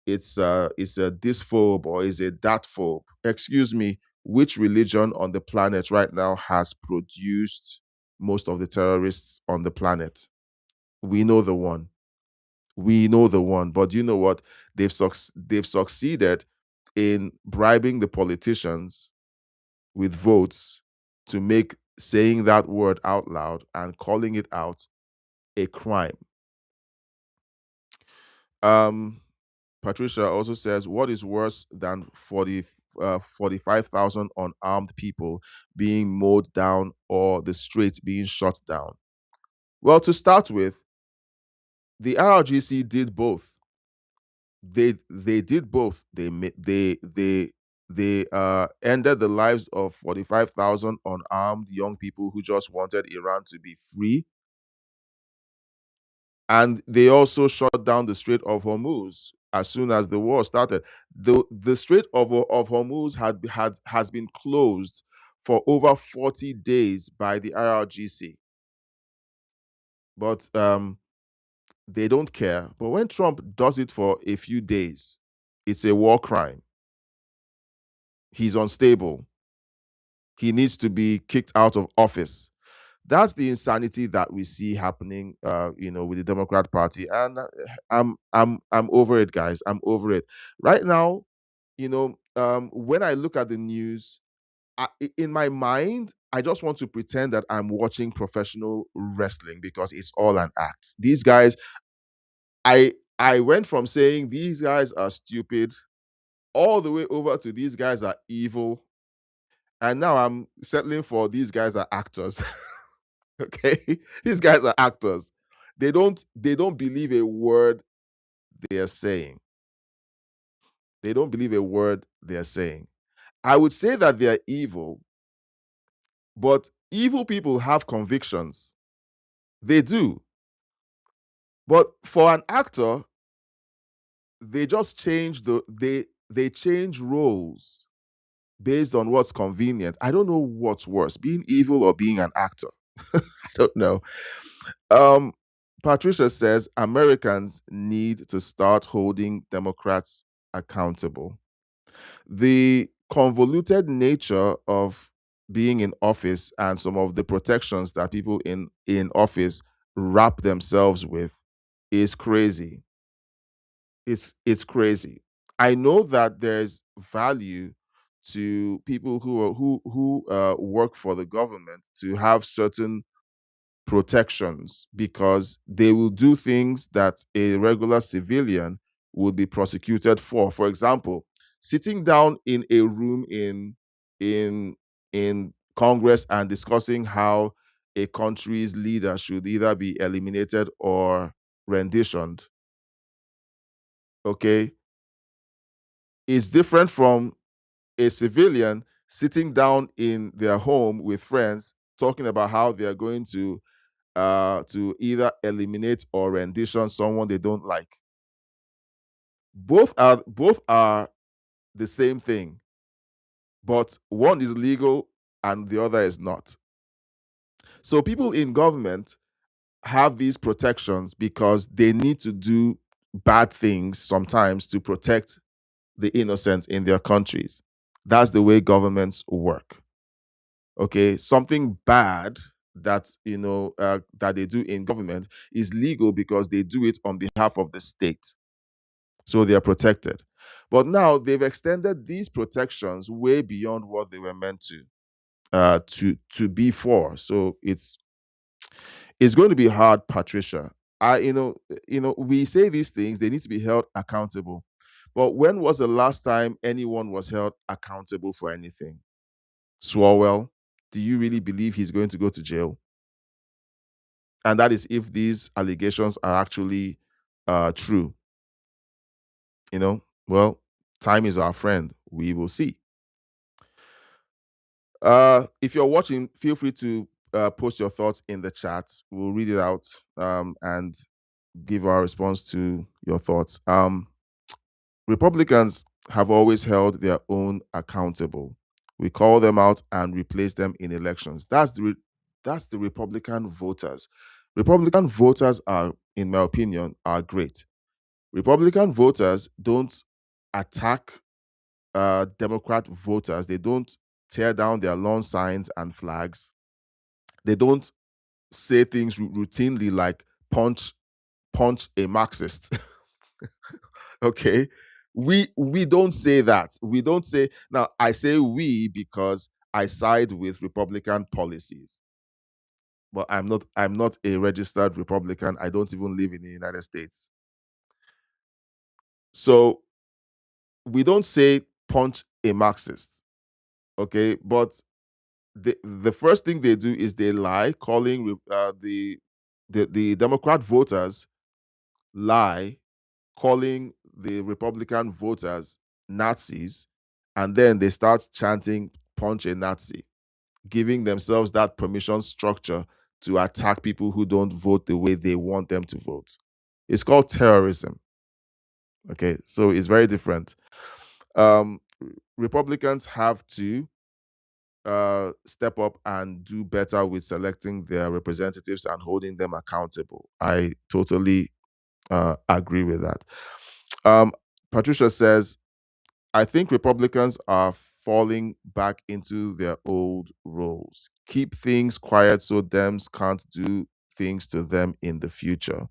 it's a dysphobe or is a datphobe. Excuse me, which religion on the planet right now has produced most of the terrorists on the planet? We know the one. But you know what? They've succeeded in bribing the politicians with votes to make saying that word out loud and calling it out a crime. Patricia also says, what is worse than 45,000 unarmed people being mowed down or the streets being shut down? Well, to start with, the IRGC did both. They did both. They ended the lives of 45,000 unarmed young people who just wanted Iran to be free. And they also shut down the Strait of Hormuz as soon as the war started. The Strait of Hormuz has been closed for over 40 days by the IRGC. But they don't care. But when Trump does it for a few days, it's a war crime. He's unstable. He needs to be kicked out of office. That's the insanity that we see happening, with the Democrat Party, and I'm over it, guys. I'm over it right now. When I look at the news, in my mind, I just want to pretend that I'm watching professional wrestling because it's all an act. These guys, I went from saying these guys are stupid all the way over to these guys are evil, and now I'm settling for these guys are actors. Okay, these guys are actors. They don't believe a word they are saying. They don't believe a word they are saying. I would say that they are evil But evil people have convictions. They do. But for an actor, they just change they change roles based on what's convenient. I don't know what's worse, being evil or being an actor. I don't know. Um, Patricia says Americans need to start holding Democrats accountable. The convoluted nature of being in office and some of the protections that people in office wrap themselves with is crazy. It's crazy. I know that there's value to people who work for the government to have certain protections because they will do things that a regular civilian would be prosecuted for. For example, sitting down in a room in in Congress and discussing how a country's leader should either be eliminated or renditioned, okay, is different from a civilian sitting down in their home with friends talking about how they are going to either eliminate or rendition someone they don't like. Both are the same thing, but one is legal and the other is not. So people in government have these protections because they need to do bad things sometimes to protect the innocent in their countries. That's the way governments work. Okay, something bad that that they do in government is legal because they do it on behalf of the state, so they are protected. But now they've extended these protections way beyond what they were meant to be for. So it's going to be hard, Patricia. We say these things, they need to be held accountable. But when was the last time anyone was held accountable for anything? Swalwell, do you really believe he's going to go to jail? And that is if these allegations are actually true. Well, time is our friend. We will see. If you're watching, feel free to post your thoughts in the chat. We'll read it out and give our response to your thoughts. Republicans have always held their own accountable. We call them out and replace them in elections. That's the Republican voters. Republican voters are, in my opinion, are great. Republican voters don't attack Democrat voters. They don't tear down their lawn signs and flags. They don't say things routinely like punch a Marxist. Okay, we don't say that. We don't say. Now I say we because I side with Republican policies, but I'm not a registered Republican. I don't even live in the United States. So we don't say punch a Marxist. Okay, but the first thing they do is they lie, calling the Democrat voters lie, calling the Republican voters Nazis, and then they start chanting punch a Nazi, giving themselves that permission structure to attack people who don't vote the way they want them to vote. It's called terrorism. Okay, so it's very different. Republicans have to step up and do better with selecting their representatives and holding them accountable. I totally agree with that. Patricia says, I think Republicans are falling back into their old roles. Keep things quiet so Dems can't do things to them in the future.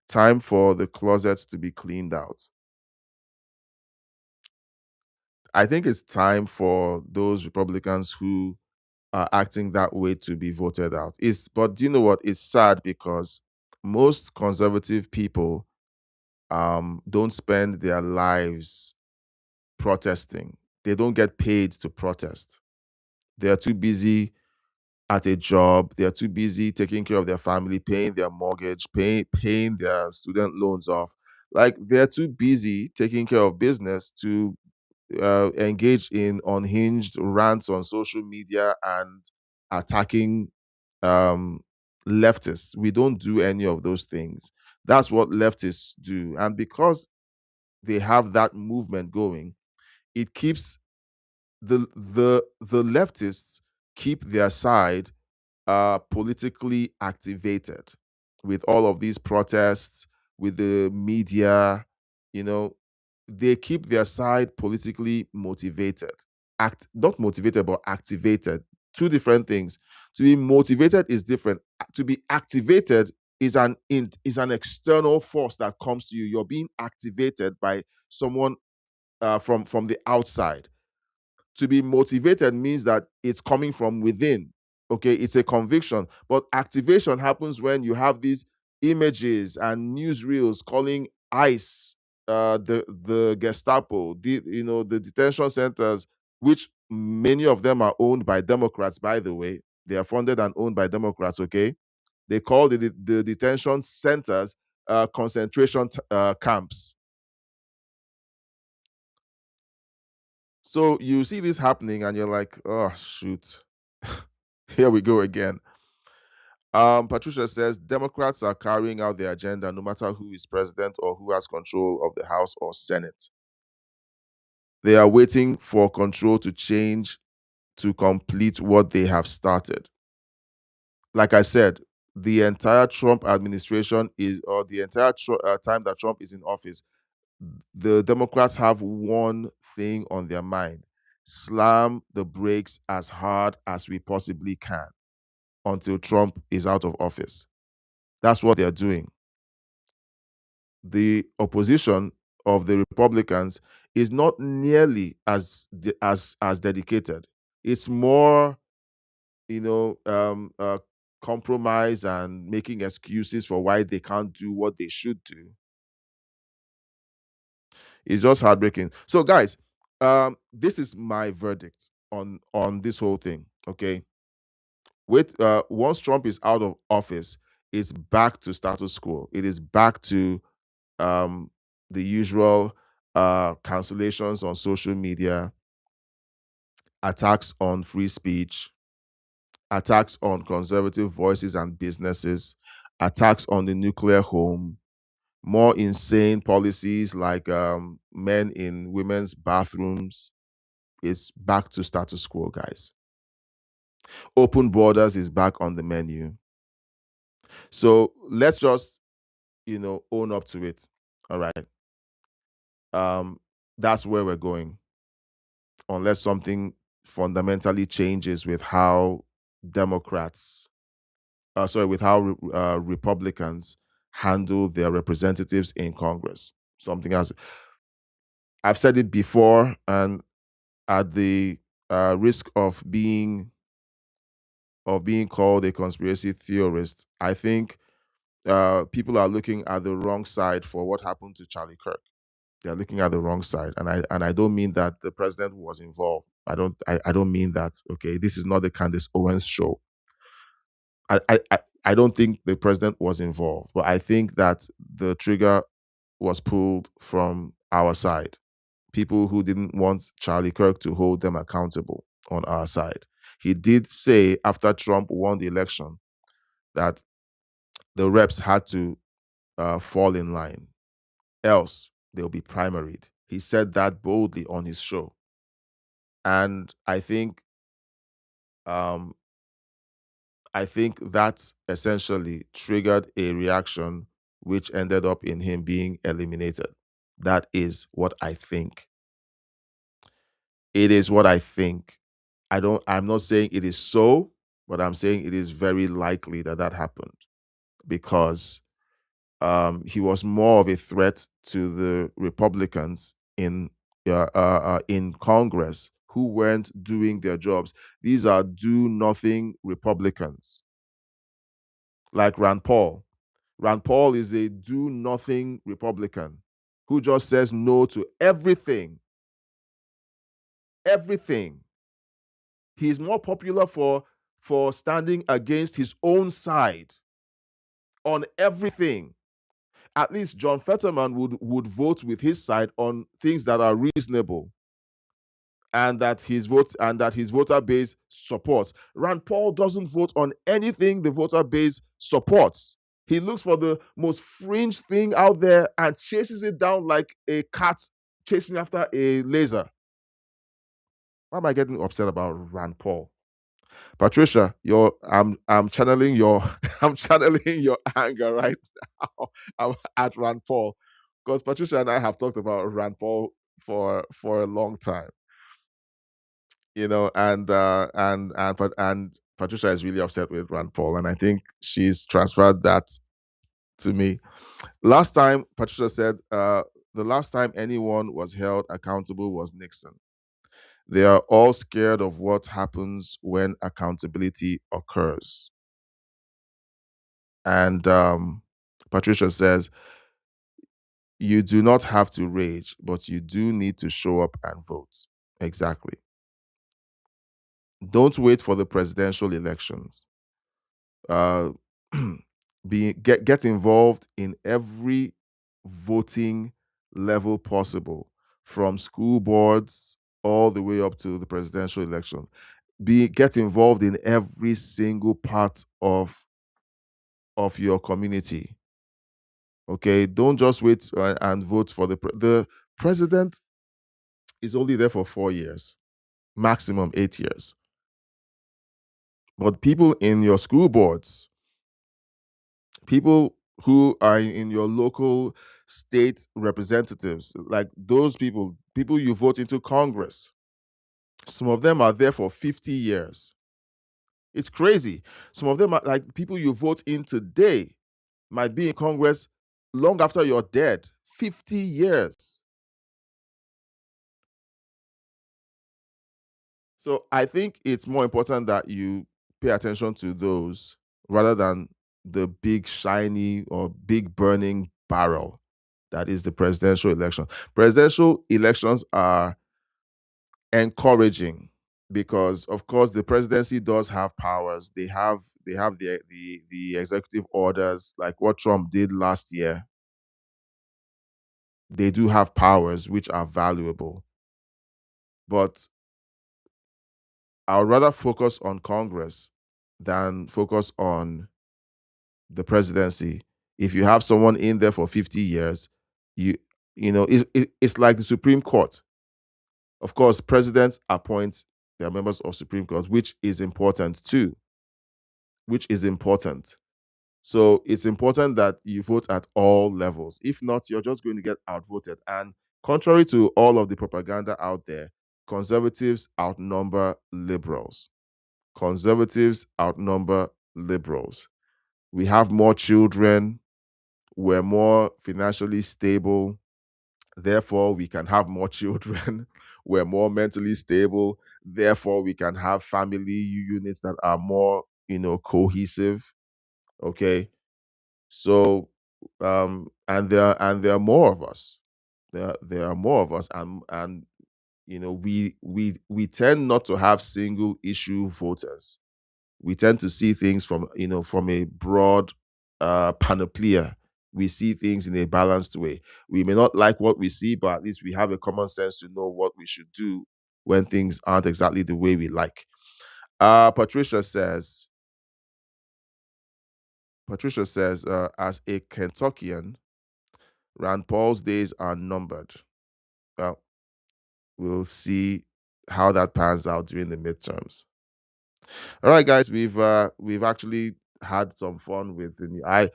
Time for the closets to be cleaned out. I think it's time for those Republicans who are acting that way to be voted out. But do you know what? It's sad because most conservative people don't spend their lives protesting. They don't get paid to protest. They are too busy at a job. They are too busy taking care of their family, paying their mortgage, paying their student loans off. Like they're too busy taking care of business to engage in unhinged rants on social media and attacking leftists. We don't do any of those things. That's what leftists do. And because they have that movement going, it keeps the leftists keep their side politically activated with all of these protests, with the media. They keep their side politically motivated. Not motivated, but activated. Two different things. To be motivated is different. To be activated is an external force that comes to you. You're being activated by someone from the outside. To be motivated means that it's coming from within. Okay, it's a conviction. But activation happens when you have these images and newsreels calling ICE, the Gestapo, the detention centers, which many of them are owned by Democrats, by the way. They are funded and owned by Democrats, okay? They call the detention centers concentration camps. So you see this happening and you're like, oh, shoot. Here we go again. Patricia says Democrats are carrying out their agenda no matter who is president or who has control of the House or Senate. They are waiting for control to change to complete what they have started. Like I said, the entire Trump administration or the entire time that Trump is in office, the Democrats have one thing on their mind: slam the brakes as hard as we possibly can until Trump is out of office. That's what they're doing. The opposition of the Republicans is not nearly as dedicated. It's more, compromise and making excuses for why they can't do what they should do. It's just heartbreaking. So, guys, this is my verdict on this whole thing. Okay, once Trump is out of office, it's back to status quo. It is back to the usual cancellations on social media, attacks on free speech, attacks on conservative voices and businesses, attacks on the nuclear home, more insane policies like men in women's bathrooms. It's back to status quo, guys. Open borders is back on the menu. So let's just, own up to it. All right. That's where we're going. Unless something fundamentally changes with how Republicans handle their representatives in Congress. Something else. I've said it before, and at the risk of being called a conspiracy theorist, I think people are looking at the wrong side for what happened to Charlie Kirk. They're looking at the wrong side, and I don't mean that the president was involved. I don't mean that. Okay, this is not the Candace Owens show. I don't think the president was involved, but I think that the trigger was pulled from our side. People who didn't want Charlie Kirk to hold them accountable on our side. He did say after Trump won the election that the reps had to fall in line, else they'll be primaried. He said that boldly on his show. And I think that essentially triggered a reaction which ended up in him being eliminated. That is what I think. It is what I think. I'm not saying it is so, but I'm saying it is very likely that happened because he was more of a threat to the Republicans in Congress who weren't doing their jobs. These are do-nothing Republicans, like Rand Paul. Rand Paul is a do-nothing Republican who just says no to everything. Everything. He's more popular for standing against his own side on everything. At least John Fetterman would vote with his side on things that are reasonable. and that his voter base supports. Rand Paul doesn't vote on anything the voter base supports. He looks for the most fringe thing out there and chases it down like a cat chasing after a laser. Why am I getting upset about Rand Paul? Patricia, I'm channeling your I'm channeling your anger right now. I'm at Rand Paul, because Patricia and I have talked about Rand Paul for a long time. And Patricia is really upset with Rand Paul, and I think she's transferred that to me. Last time, Patricia said, the last time anyone was held accountable was Nixon. They are all scared of what happens when accountability occurs. And Patricia says, you do not have to rage, but you do need to show up and vote. Exactly. Don't wait for the presidential elections. Get involved in every voting level possible, from school boards all the way up to the presidential election. Get involved in every single part of your community. Okay, don't just wait and vote for the president. Is only there for 4 years, maximum 8 years. But people in your school boards, people who are in your local state representatives, like those people you vote into Congress, some of them are there for 50 years. It's crazy. Some of them are like people you vote in today might be in Congress long after you're dead. 50 years. So I think it's more important that you pay attention to those rather than the big shiny or big burning barrel that is the presidential election. Presidential elections are encouraging because, of course, the presidency does have powers. They have the executive orders, like what Trump did last year. They do have powers which are valuable. But I would rather focus on Congress than focus on the presidency. If you have someone in there for 50 years, it's like the Supreme Court. Of course, presidents appoint their members of Supreme Court, which is important too. So it's important that you vote at all levels. If not, you're just going to get outvoted. And contrary to all of the propaganda out there, conservatives outnumber liberals. We have more children. We're more financially stable. Therefore, we can have more children. We're more mentally stable. Therefore, we can have family units that are more, cohesive. Okay. So, and there are more of us. There are more of us, and we tend not to have single issue voters. We tend to see things from a broad panoplia. We see things in a balanced way. We may not like what we see, but at least we have a common sense to know what we should do when things aren't exactly the way we like. Patricia says, as a Kentuckian, Rand Paul's days are numbered. Well, we'll see how that pans out during the midterms. All right, guys, we've actually had some fun with the news. I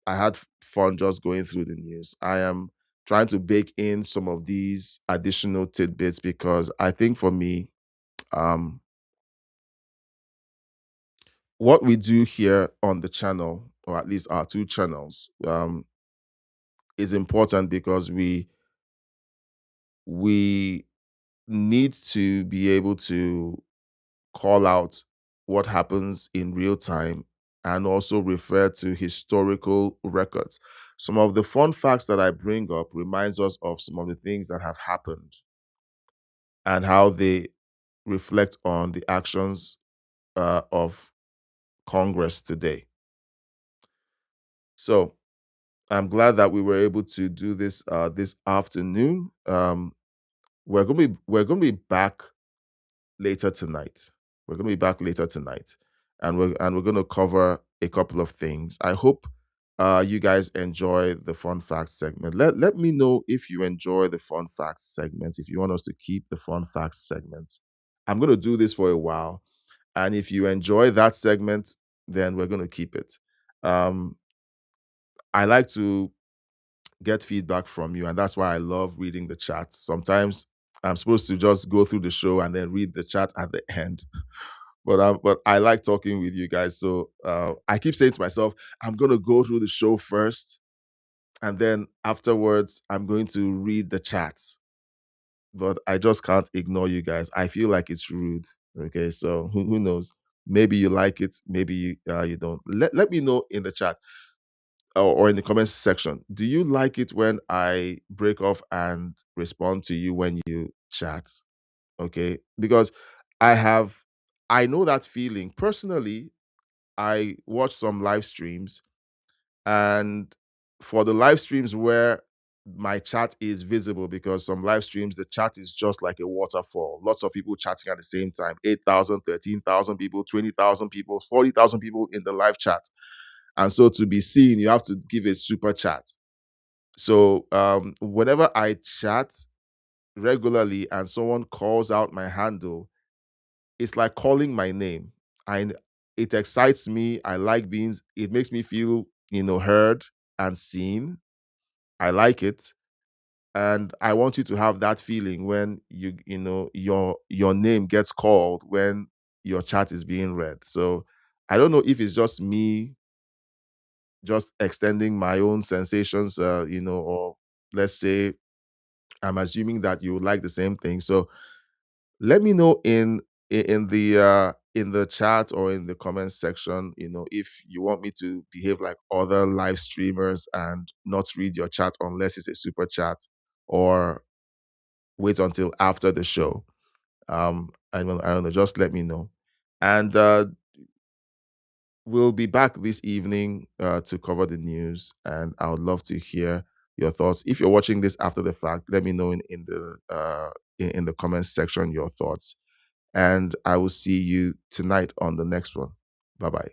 had fun just going through the news. I am trying to bake in some of these additional tidbits because I think for me, what we do here on the channel, or at least our two channels, is important because we need to be able to call out what happens in real time and also refer to historical records. Some of the fun facts that I bring up reminds us of some of the things that have happened and how they reflect on the actions of Congress today. So I'm glad that we were able to do this this afternoon. we're going to be back later tonight. We're going to be back later tonight, and we're going to cover a couple of things. I hope you guys enjoy the fun facts segment. Let me know if you enjoy the fun facts segments. If you want us to keep the fun facts segment, I'm going to do this for a while, and if you enjoy that segment, then we're going to keep it. I like to get feedback from you, and that's why I love reading the chat. Sometimes I'm supposed to just go through the show and then read the chat at the end. But I like talking with you guys. So I keep saying to myself, I'm going to go through the show first, and then afterwards, I'm going to read the chat. But I just can't ignore you guys. I feel like it's rude. Okay, so who knows? Maybe you like it, maybe you don't. Let me know in the chat or in the comments section. Do you like it when I break off and respond to you when you chat? Okay, because I know that feeling personally. I watch some live streams, and for the live streams where my chat is visible, because some live streams the chat is just like a waterfall, lots of people chatting at the same time, 8,000, 13,000 people, 20,000 people, 40,000 people in the live chat. And so to be seen, you have to give a super chat. So whenever I chat regularly and someone calls out my handle, it's like calling my name. It excites me. I like being. It makes me feel, heard and seen. I like it, and I want you to have that feeling when your name gets called when your chat is being read. So I don't know if it's just me just extending my own sensations, or let's say I'm assuming that you would like the same thing. So let me know in the chat or in the comments section, if you want me to behave like other live streamers and not read your chat unless it's a super chat, or wait until after the show. I don't know. Just let me know, and we'll be back this evening to cover the news, and I would love to hear your thoughts. If you're watching this after the fact, let me know in the comments section your thoughts. And I will see you tonight on the next one. Bye-bye.